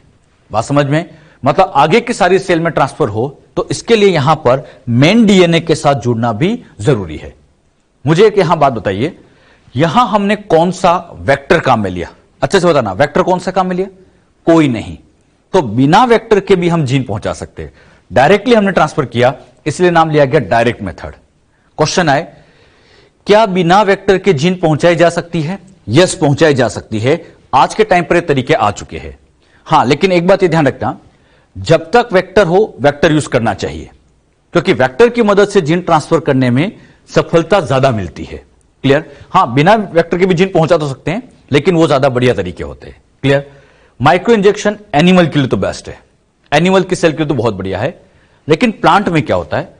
बात समझ में? मतलब आगे की सारी सेल में ट्रांसफर हो तो इसके लिए यहां पर मेन डीएनए के साथ जुड़ना भी जरूरी है। मुझे एक यहां बात बताइए, यहां हमने कौन सा वेक्टर काम में लिया? अच्छे से बताना, वेक्टर कौन सा काम में लिया? कोई नहीं। तो बिना वेक्टर के भी हम जीन पहुंचा सकते हैं। डायरेक्टली हमने ट्रांसफर किया, इसलिए नाम लिया गया डायरेक्ट मेथड। क्वेश्चन आए, क्या बिना वेक्टर के जीन पहुंचाई जा सकती है? यस, पहुंचाई जा सकती है। आज के टाइम पर ये तरीके आ चुके हैं। हां, लेकिन एक बात ये ध्यान रखना, जब तक वेक्टर हो वेक्टर यूज करना चाहिए, क्योंकि वेक्टर की मदद से जीन ट्रांसफर करने में सफलता ज्यादा मिलती है। क्लियर? हां, बिना वेक्टर के भी जीन पहुंचा तो सकते हैं, लेकिन वो ज्यादा बढ़िया तरीके होते हैं। क्लियर? माइक्रो इंजेक्शन एनिमल के लिए तो बेस्ट है, एनिमल की सेल के लिए तो बहुत बढ़िया है। लेकिन प्लांट में क्या होता है?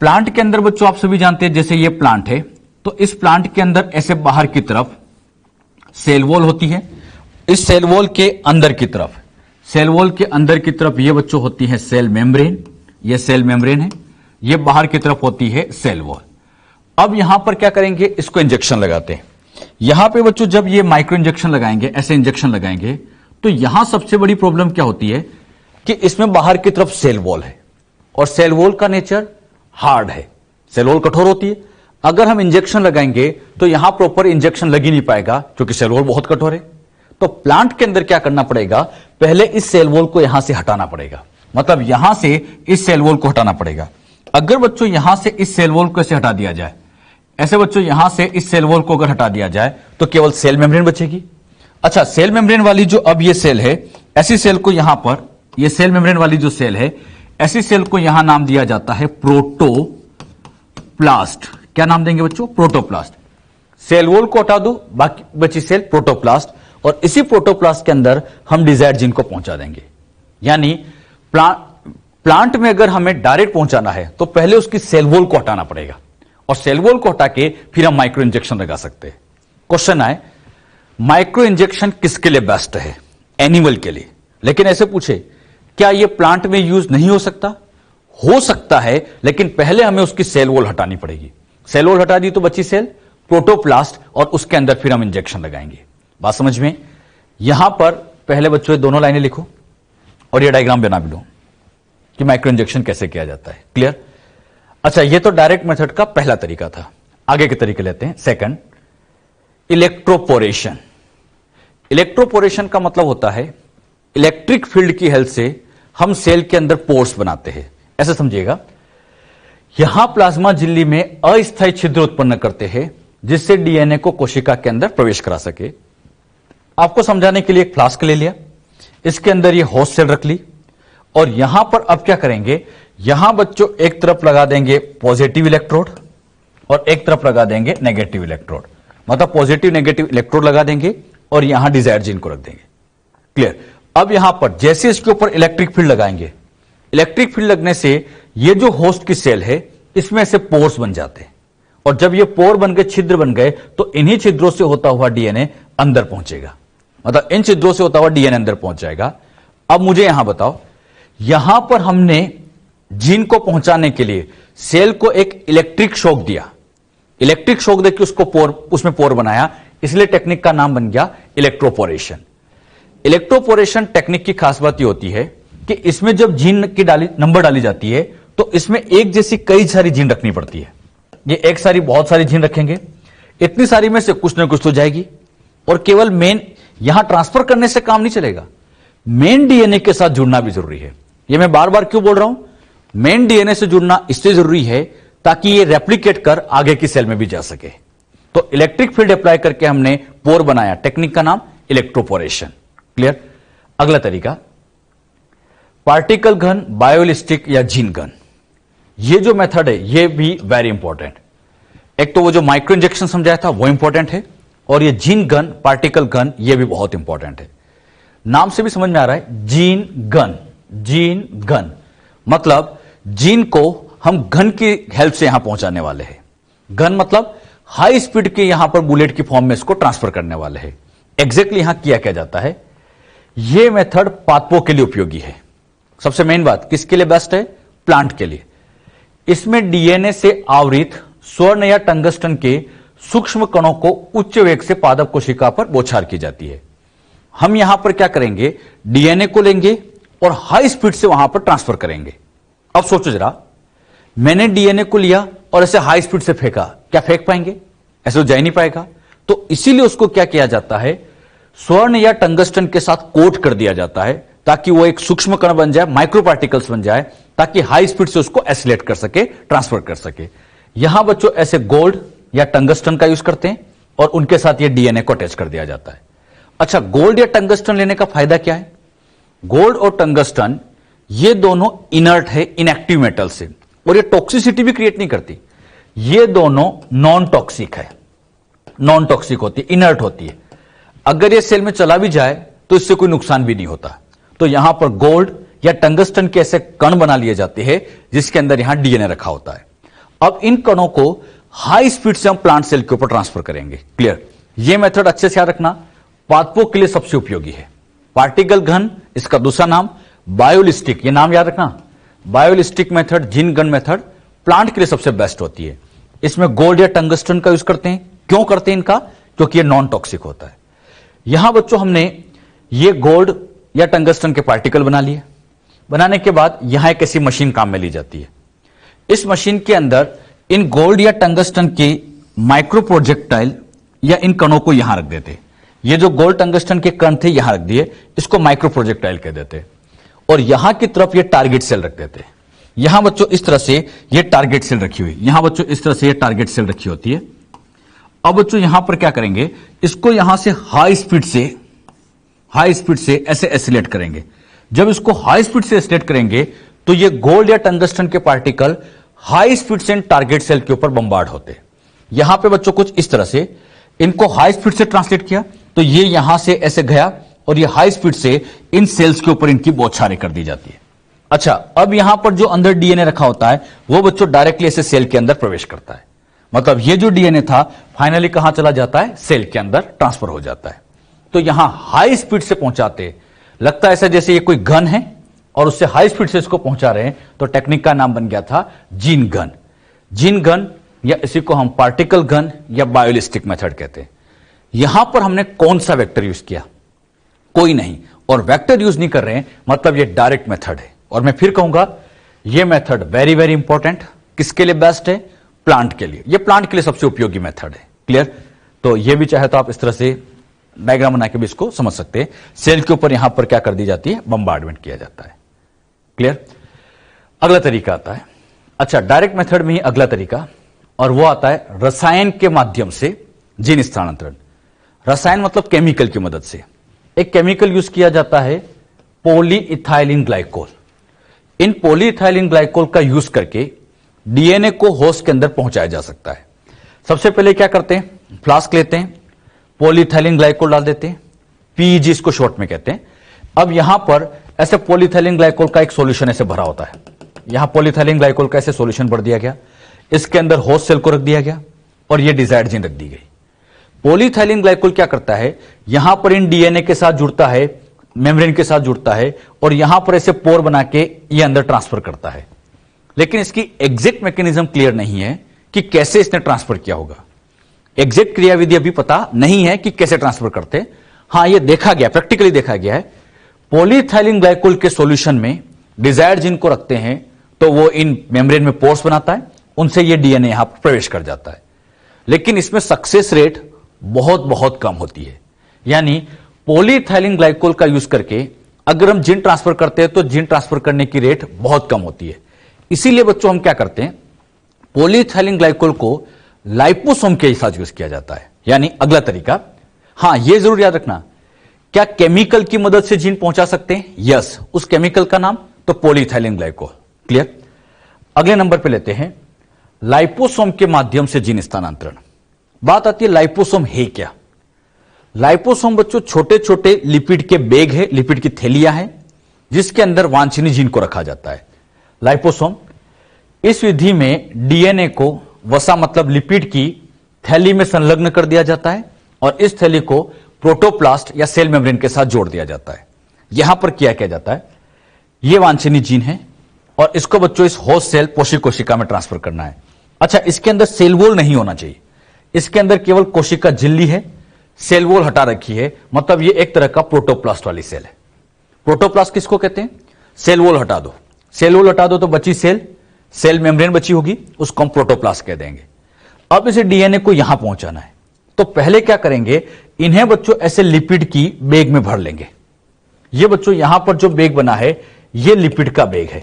प्लांट के अंदर बच्चों आप सभी जानते हैं, जैसे ये प्लांट है, तो इस प्लांट के अंदर ऐसे बाहर की तरफ सेल वॉल होती है, इस सेल वॉल के अंदर की तरफ, सेल वॉल के अंदर की तरफ ये बच्चों होती है सेल मेम्ब्रेन, ये सेल मेम्ब्रेन है, ये बाहर की तरफ होती है सेल वॉल। अब यहां पर क्या करेंगे, इसको इंजेक्शन लगाते हैं। यहां पे बच्चों जब ये माइक्रो इंजेक्शन लगाएंगे, ऐसे इंजेक्शन लगाएंगे, तो यहां सबसे बड़ी प्रॉब्लम क्या होती है कि इसमें बाहर की तरफ सेल वॉल है और सेल वॉल का नेचर हार्ड है, सेल वॉल कठोर होती है। अगर हम इंजेक्शन लगाएंगे तो यहां प्रॉपर इंजेक्शन लग ही नहीं पाएगा क्योंकि सेल वॉल बहुत कठोर है। तो प्लांट के अंदर क्या करना पड़ेगा, पहले इस सेल वॉल को यहां से हटाना पड़ेगा, मतलब यहां से इस सेल वॉल को हटाना पड़ेगा। अगर बच्चों यहां से इस सेल वॉल को ऐसे हटा दिया जाए, ऐसे बच्चों यहां से इस सेल वॉल को अगर हटा दिया जाए तो केवल सेल मेम्ब्रेन बचेगी। अच्छा, सेल मेम्ब्रेन वाली जो अब ये सेल है, ऐसी सेल को यहां पर, ये सेल मेम्ब्रेन वाली जो सेल है, ऐसी सेल को यहां नाम दिया जाता है प्रोटोप्लास्ट। क्या नाम देंगे बच्चों, प्रोटोप्लास्ट। सेल वॉल को हटा दो, बाकी बची सेल प्रोटोप्लास्ट, और इसी प्रोटोप्लास्ट के अंदर हम डिजायर्ड जीन को पहुंचा देंगे। यानी प्लांट में अगर हमें डायरेक्ट पहुंचाना है तो पहले उसकी सेल वॉल को हटाना पड़ेगा और सेल वॉल को हटा के फिर हम माइक्रो इंजेक्शन लगा सकते हैं। क्वेश्चन आए, माइक्रो इंजेक्शन किसके लिए बेस्ट है, एनिमल के लिए। लेकिन ऐसे पूछे क्या यह प्लांट में यूज नहीं हो सकता, हो सकता है, लेकिन पहले हमें उसकी सेल वॉल हटानी पड़ेगी। सेल वॉल हटा दी तो बची सेल प्रोटोप्लास्ट, और उसके अंदर फिर हम इंजेक्शन लगाएंगे। बात समझ में। यहां पर पहले बच्चों ये दोनों लाइनें लिखो और ये डायग्राम बना भी लो कि माइक्रो इंजेक्शन कैसे किया जाता है। क्लियर। अच्छा, ये तो डायरेक्ट मेथड का पहला तरीका था। आगे के तरीके लेते हैं। Second, electroporation. इलेक्ट्रोपोरेशन का मतलब होता है इलेक्ट्रिक फील्ड की हेल्प से हम सेल के अंदर पोर्स बनाते हैं। ऐसे समझिएगा, यहां प्लाज्मा झिल्ली में अस्थायी छिद्र उत्पन्न करते हैं जिससे डीएनए को कोशिका के अंदर प्रवेश करा सके। आपको समझाने के लिए एक फ्लास्क ले लिया, इसके अंदर ये होस्ट सेल रख ली, और यहां पर अब क्या करेंगे, यहां बच्चों एक तरफ लगा देंगे पॉजिटिव इलेक्ट्रोड और एक तरफ लगा देंगे नेगेटिव इलेक्ट्रोड। मतलब पॉजिटिव नेगेटिव इलेक्ट्रोड लगा देंगे और यहां डिजायर्ड जीन को रख देंगे। क्लियर। अब यहां पर जैसे इसके ऊपर इलेक्ट्रिक फील्ड लगाएंगे, इलेक्ट्रिक फील्ड लगने से ये जो होस्ट की सेल है इसमें से पोर्स बन जाते हैं, और जब ये पोर बन गए, छिद्र बन गए, तो इन्हीं छिद्रों से होता हुआ डीएनए अंदर पहुंचेगा। मतलब इन छिद्रों से होता हुआ डीएनए अंदर पहुंच जाएगा। अब मुझे यहां बताओ, यहां पर हमने जीन को पहुंचाने के लिए सेल को एक इलेक्ट्रिक शॉक दिया, इलेक्ट्रिक शॉक देकर उसको उसमें पोर बनाया, इसलिए टेक्निक का नाम बन गया इलेक्ट्रोपोरेशन। इलेक्ट्रोपोरेशन टेक्निक की खास बात यह होती है कि इसमें जब जीन की नंबर डाली जाती है तो इसमें एक जैसी कई सारी जीन रखनी पड़ती है। ये एक सारी बहुत सारी जीन रखेंगे, इतनी सारी में से कुछ ना कुछ तो जाएगी, और केवल मेन यहां ट्रांसफर करने से काम नहीं चलेगा, मेन डीएनए के साथ जुड़ना भी जरूरी है। ये मैं बार बार क्यों बोल रहा हूं, मेन डीएनए से जुड़ना इसलिए जरूरी है ताकि ये रेप्लिकेट कर आगे की सेल में भी जा सके। तो इलेक्ट्रिक फील्ड अप्लाई करके हमने पोर बनाया, टेक्निक का नाम इलेक्ट्रोपोरेशन। क्लियर। अगला तरीका, पार्टिकल गन, बायोलिस्टिक या जीन गन। ये जो मेथड है ये भी वेरी इंपॉर्टेंट। एक तो वो जो माइक्रो इंजेक्शन समझाया था वो इंपॉर्टेंट है, और ये जीन गन, पार्टिकल गन, ये भी बहुत इंपॉर्टेंट है। नाम से भी समझ में आ रहा है, जीन गन। जीन गन मतलब जीन को हम गन की हेल्प से यहां पहुंचाने वाले हैं। गन मतलब हाई स्पीड के यहां पर बुलेट की फॉर्म में इसको ट्रांसफर करने वाले हैं। एग्जैक्टली यहां किया क्या जाता है, यह मेथड पादपों के लिए उपयोगी है। सबसे मेन बात किसके लिए बेस्ट है, प्लांट के लिए। इसमें डीएनए से आवृत स्वर्ण या टंगस्टन के सूक्ष्म कणों को उच्च वेग से पादप कोशिका पर बौछार की जाती है। हम यहां पर क्या करेंगे, डीएनए को लेंगे और हाई स्पीड से वहां पर ट्रांसफर करेंगे। अब सोचो जरा, मैंने डीएनए को लिया और ऐसे हाई स्पीड से फेंका, क्या फेंक पाएंगे, ऐसे तो जा ही नहीं पाएगा। तो इसीलिए उसको क्या किया जाता है, स्वर्ण या टंगस्टन के साथ कोट कर दिया जाता है ताकि वो एक सूक्ष्म कण बन जाए, माइक्रो पार्टिकल्स बन जाए, ताकि हाई स्पीड से उसको एसिलेट कर सके, ट्रांसफर कर सके। यहां बच्चों ऐसे गोल्ड या टंगस्टन का यूज करते हैं और उनके साथ ये डीएनए को अटैच कर दिया जाता है। अच्छा, गोल्ड या टंगस्टन लेने का फायदा क्या है, गोल्ड और टंगस्टन ये दोनों इनर्ट है, इनएक्टिव मेटल से, और ये टॉक्सिसिटी भी क्रिएट नहीं करती। ये दोनों नॉन टॉक्सिक है, नॉन टॉक्सिक होती है, इनर्ट होती है। अगर ये सेल में चला भी जाए तो इससे कोई नुकसान भी नहीं होता। तो यहां पर गोल्ड या टंगस्टन के ऐसे कण बना लिए जाते हैं जिसके अंदर यहां डीएनए रखा होता है। अब इन कणों को हाई स्पीड से हम प्लांट सेल के ऊपर ट्रांसफर करेंगे। क्लियर? ये मेथड अच्छे से याद रखना, पादपों के लिए सबसे उपयोगी है। पार्टिकल घन, इसका दूसरा नाम बायोलिस्टिक, ये नाम याद रखना। Biolistic method, gene gun method plant के लिए सबसे बेस्ट होती है। इसमें गोल्ड या टंगस्टन का यूज करते हैं। क्यों करते हैं इनका? क्योंकि ये नॉन टॉक्सिक होता है। यहां बच्चों हमने ये गोल्ड या टंगस्टन के पार्टिकल बना लिए। बनाने के बाद यहां एक ऐसी मशीन काम में ली जाती है। इस मशीन के अंदर इन गोल्ड या टंगस्टन के माइक्रो प्रोजेक्टाइल या इन कणों को यहां रख देते। ये जो गोल्ड टंगस्टन के कण थे यहां रख दिए, इसको माइक्रो प्रोजेक्टाइल कह देते। और यहां की तरफ ये टारगेट सेल रख देते। यहां बच्चों इस तरह से ये टारगेट सेल रखी हुई, यहां बच्चों इस तरह से ये टारगेट सेल रखी होती है। अब बच्चों यहां पर क्या करेंगे, इसको यहां से हाई स्पीड से ऐसे एसिलेट करेंगे। जब इसको हाई स्पीड से एसिलेट करेंगे तो ये गोल्ड या टंगस्टन के पार्टिकल हाई स्पीड से टारगेट सेल के ऊपर बम्बार्ड होते। यहां पे बच्चों कुछ इस तरह से इनको हाई स्पीड से ट्रांसलेट किया तो ये यहां से ऐसे गया और ये हाई स्पीड से इन सेल्स के ऊपर इनकी बौछारें कर दी जाती है। अच्छा, अब यहां पर जो अंदर डीएनए रखा होता है वो बच्चों डायरेक्टली ऐसे सेल के अंदर प्रवेश करता है। मतलब ये जो डीएनए था फाइनली कहां चला जाता है? सेल के अंदर ट्रांसफर हो जाता है। तो यहां हाई स्पीड से पहुंचाते, लगता है ऐसा जैसे ये कोई गन है और उससे हाई स्पीड से इसको पहुंचा रहे हैं, तो टेक्निक का नाम बन गया था जीन गन। जीन गन या इसी को हम पार्टिकल गन या बायोलिस्टिक मेथड कहते हैं। यहां पर हमने कौन सा वेक्टर यूज किया? कोई नहीं। और वेक्टर यूज नहीं कर रहे हैं मतलब ये डायरेक्ट मेथड है। और मैं फिर कहूंगा ये मेथड वेरी वेरी इंपॉर्टेंट। किसके लिए बेस्ट है? प्लांट के लिए। ये प्लांट के लिए सबसे उपयोगी मेथड है। क्लियर? तो ये भी चाहे तो आप इस तरह से डायग्राम बना के भी इसको समझ सकते हैं। सेल के ऊपर यहां पर क्या कर दी जाती है? बम्बार्डमेंट किया जाता है। क्लियर? अगला तरीका आता है, अच्छा डायरेक्ट मेथड में ही अगला तरीका, और वो आता है रसायन के माध्यम से जीन स्थानांतरण। रसायन मतलब केमिकल की मदद से। एक केमिकल यूज किया जाता है पॉलीइथाइलिन ग्लाइकोल। इन पॉलीइथाइलिन ग्लाइकोल का यूज करके डीएनए को होस्ट के अंदर पहुंचाया जा सकता है। सबसे पहले क्या करते हैं, फ्लास्क लेते हैं, पॉलीइथाइलिन ग्लाइकोल डाल देते हैं, पीईजी इसको शॉर्ट में कहते हैं। अब यहां पर ऐसे पॉलीइथाइलिन ग्लाइकोल का एक सॉल्यूशन ऐसे भरा होता है। यहां पॉलीइथाइलिन ग्लाइकोल का ऐसे सॉल्यूशन भर दिया गया, इसके अंदर होस्ट सेल को रख दिया गया और ये डिजायर्ड जीन रख दी गई। पॉलीइथाइलिन ग्लाइकोल क्या करता है, यहां पर इन डीएनए के साथ जुड़ता है, मेम्ब्रेन के साथ जुड़ता है और यहां पर ऐसे पोर बना के ये अंदर ट्रांसफर करता है। लेकिन इसकी एग्जैक्ट मैकेनिज्म क्लियर नहीं है कि कैसे इसने ट्रांसफर किया होगा। एग्जैक्ट क्रियाविधि अभी पता नहीं है कि कैसे ट्रांसफर करते। हां, यह देखा गया, प्रैक्टिकली देखा गया है, पॉलीइथाइलिन ग्लाइकोल के सॉल्यूशन में डिजायर्ड जीन को रखते हैं तो वो इन मेम्ब्रेन में पोर्स बनाता है, उनसे ये डीएनए यहां पर प्रवेश कर जाता है। लेकिन इसमें सक्सेस रेट बहुत बहुत कम होती है। यानी पॉलीइथाइलिन ग्लाइकोल का यूज करके अगर हम जीन ट्रांसफर करते हैं तो जीन ट्रांसफर करने की रेट बहुत कम होती है। इसीलिए बच्चों हम क्या करते हैं, पॉलीइथाइलिन ग्लाइकोल को लाइपोसोम के साथ यूज किया जाता है। यानी अगला तरीका, हां यह जरूर याद रखना, क्या केमिकल की मदद से जीन पहुंचा सकते हैं? यस। उस केमिकल का नाम तो पॉलीइथाइलिन ग्लाइकोल। क्लियर? अगले नंबर पे लेते हैं लाइपोसोम के माध्यम से जीन स्थानांतरण। बात आती है लाइपोसोम है क्या। लाइपोसोम बच्चों छोटे छोटे लिपिड के बैग है, लिपिड की थैलियां हैं जिसके अंदर वांछनीय जीन को रखा जाता है। लाइपोसोम, इस विधि में डीएनए को वसा मतलब लिपिड की थैली में संलग्न कर दिया जाता है और इस थैली को प्रोटोप्लास्ट या सेल मेम्ब्रेन के साथ जोड़ दिया जाता है। यहां पर क्या किया जाता है, यह वांछनीय जीन है और इसको बच्चों इस होस्ट सेल पोषक कोशिका में ट्रांसफर करना है। अच्छा, इसके अंदर सेल वॉल नहीं होना चाहिए, इसके अंदर केवल कोशिका झिल्ली है, सेल वॉल हटा रखी है, मतलब ये एक तरह का प्रोटोप्लास्ट वाली सेल है। प्रोटोप्लास्ट किसको कहते हैं? सेल वॉल हटा दो, सेल वॉल हटा दो तो बची सेल, सेल मेम्ब्रेन बची होगी, उसको हम प्रोटोप्लास्ट कह देंगे। अब इसे डीएनए को यहां पहुंचाना है तो पहले क्या करेंगे, इन्हें बच्चों ऐसे लिपिड की बैग में भर लेंगे। ये बच्चों यहां पर जो बैग बना है ये लिपिड का बैग है,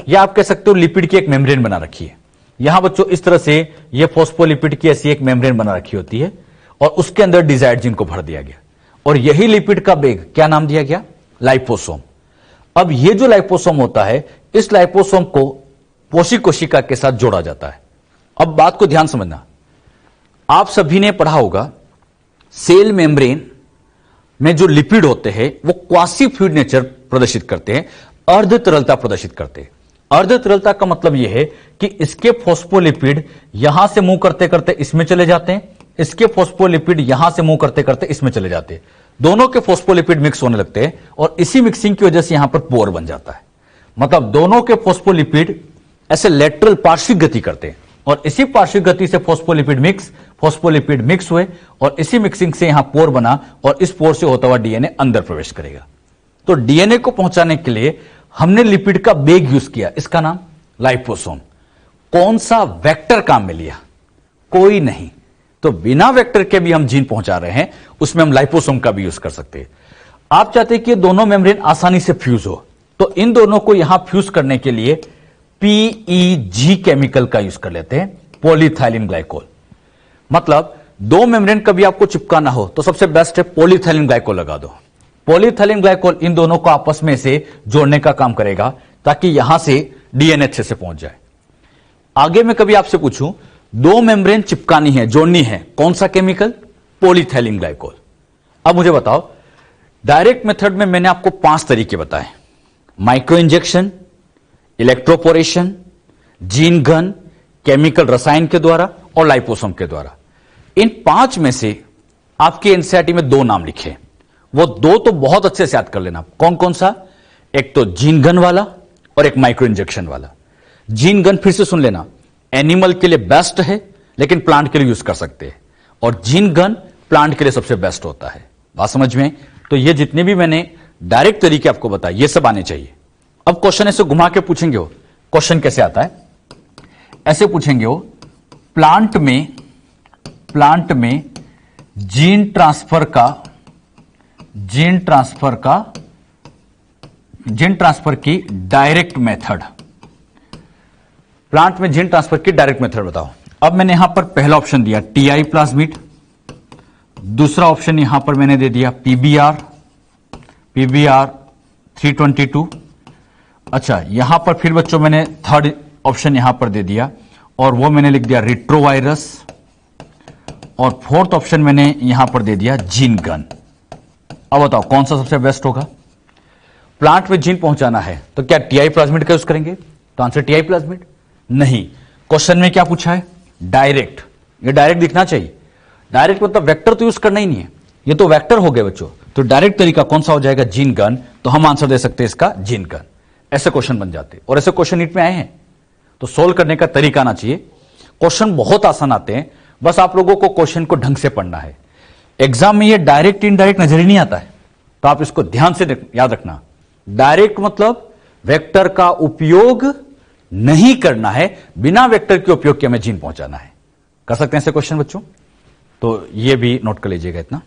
या आप कह सकते हो लिपिड की एक मेम्ब्रेन बना रखी है। यहां बच्चों इस तरह से ये फॉस्फोलिपिड की ऐसी एक मेम्ब्रेन बना रखी होती है और उसके अंदर डिजायर्ड जीन को भर दिया गया और यही लिपिड का बैग क्या नाम दिया गया? लाइपोसोम। अब ये जो लाइपोसोम होता है, इस लाइपोसोम को पोषक कोशिका के साथ जोड़ा जाता है। अब बात को ध्यान समझना, आप सभी ने पढ़ा होगा सेल मेम्ब्रेन में जो लिपिड होते हैं वो क्वासी फ्लूइड नेचर प्रदर्शित करते हैं, अर्ध तरलता प्रदर्शित करते हैं। अर्ध तरलता का मतलब यह है कि इसके फॉस्फोलिपिड यहां से मूव करते करते इसमें चले जाते हैं, इसके फॉस्फोलिपिड यहां से मूव करते करते इसमें चले जाते हैं, दोनों के फॉस्फोलिपिड मिक्स होने लगते हैं और इसी मिक्सिंग की वजह से यहां पर पोर बन जाता है। मतलब दोनों के फॉस्फोलिपिड ऐसे लेटरल पार्श्विक गति करते हैं और इसी पार्श्विक गति से फॉस्फोलिपिड मिक्स हुए और इसी मिक्सिंग से यहां पोर बना और इस पोर से होता हुआ डीएनए अंदर प्रवेश करेगा। तो डीएनए को पहुंचाने के लिए हमने लिपिड का बेग यूज किया, इसका नाम लाइपोसोम। कौन सा वेक्टर काम में लिया? कोई नहीं। तो बिना वेक्टर के भी हम जीन पहुंचा रहे हैं, उसमें हम लाइपोसोम का भी यूज कर सकते हैं। आप चाहते हैं कि दोनों मेम्ब्रेन आसानी से फ्यूज हो, तो इन दोनों को यहां फ्यूज करने के लिए पीईजी केमिकल का यूज कर लेते हैं, पॉलीइथाइलिन ग्लाइकोल। मतलब दो मेम्ब्रेन कभी आपको चिपकाना हो तो सबसे बेस्ट है पॉलीइथाइलिन ग्लाइकोल लगा दो। पॉलीइथाइलिन ग्लाइकोल इन दोनों को आपस में से जोड़ने का काम करेगा ताकि यहां से डीएनए अच्छे से पहुंच जाए। आगे मैं कभी आपसे पूछूं दो मेम्ब्रेन चिपकानी है, जोड़नी है, कौन सा केमिकल? Polyethylene glycol. अब मुझे बताओ, डायरेक्ट मेथड में मैंने आपको 5 तरीके बताए, micro injection, electroporation, gene gun, chemical रसायन के द्वारा और लाइपोसोम के द्वारा। इन 5 में से आपके एनसीईआरटी में 2 नाम लिखे, वो 2 तो बहुत अच्छे से याद कर लेना। कौन कौन सा? एक तो जीन गन वाला और एक माइक्रो इंजेक्शन वाला। जीन गन फिर से सुन लेना, एनिमल के लिए बेस्ट है लेकिन प्लांट के लिए यूज कर सकते हैं, और जीन गन प्लांट के लिए सबसे बेस्ट होता है। बात समझ में? तो ये जितने भी मैंने डायरेक्ट तरीके आपको बताए ये सब आने चाहिए। अब क्वेश्चन ऐसे घुमा के पूछेंगे, हो क्वेश्चन कैसे आता है, ऐसे पूछेंगे हो, प्लांट में जीन ट्रांसफर की डायरेक्ट मेथड, प्लांट में जीन ट्रांसफर की डायरेक्ट मेथड बताओ। अब मैंने यहां पर पहला ऑप्शन दिया टीआई प्लाज्मिड, दूसरा ऑप्शन यहां पर मैंने दे दिया पीबीआर 322। अच्छा, यहां पर फिर बच्चों मैंने थर्ड ऑप्शन यहां पर दे दिया और वो मैंने लिख दिया रिट्रोवायरस, और फोर्थ ऑप्शन मैंने यहां पर दे दिया जीन गन। अब बताओ कौन सा सबसे बेस्ट होगा? प्लांट में जीन पहुंचाना है तो क्या टीआई प्लाज्मिड का यूज करेंगे? तो आंसर टीआई प्लाज्मिड नहीं। क्वेश्चन में क्या पूछा है? डायरेक्ट। ये डायरेक्ट दिखना चाहिए। डायरेक्ट मतलब वेक्टर तो यूज करना ही नहीं है, ये तो वेक्टर हो गए बच्चों। तो डायरेक्ट तरीका कौन सा हो जाएगा? Gene gun. तो हम आंसर दे सकते हैं इसका जीन गन। ऐसे क्वेश्चन बन जाते और ऐसे क्वेश्चन नीट में आए हैं, तो सोल्व करने का तरीका आना चाहिए। क्वेश्चन बहुत आसान आते हैं, बस आप लोगों को क्वेश्चन को ढंग से पढ़ना है। एग्जाम में ये डायरेक्ट इनडायरेक्ट नजर ही नहीं आता है, तो आप इसको ध्यान से याद रखना। डायरेक्ट मतलब वेक्टर का उपयोग नहीं करना है, बिना वेक्टर के उपयोग के हमें जीन पहुंचाना है। कर सकते हैं ऐसे क्वेश्चन बच्चों? तो ये भी नोट कर लीजिएगा इतना।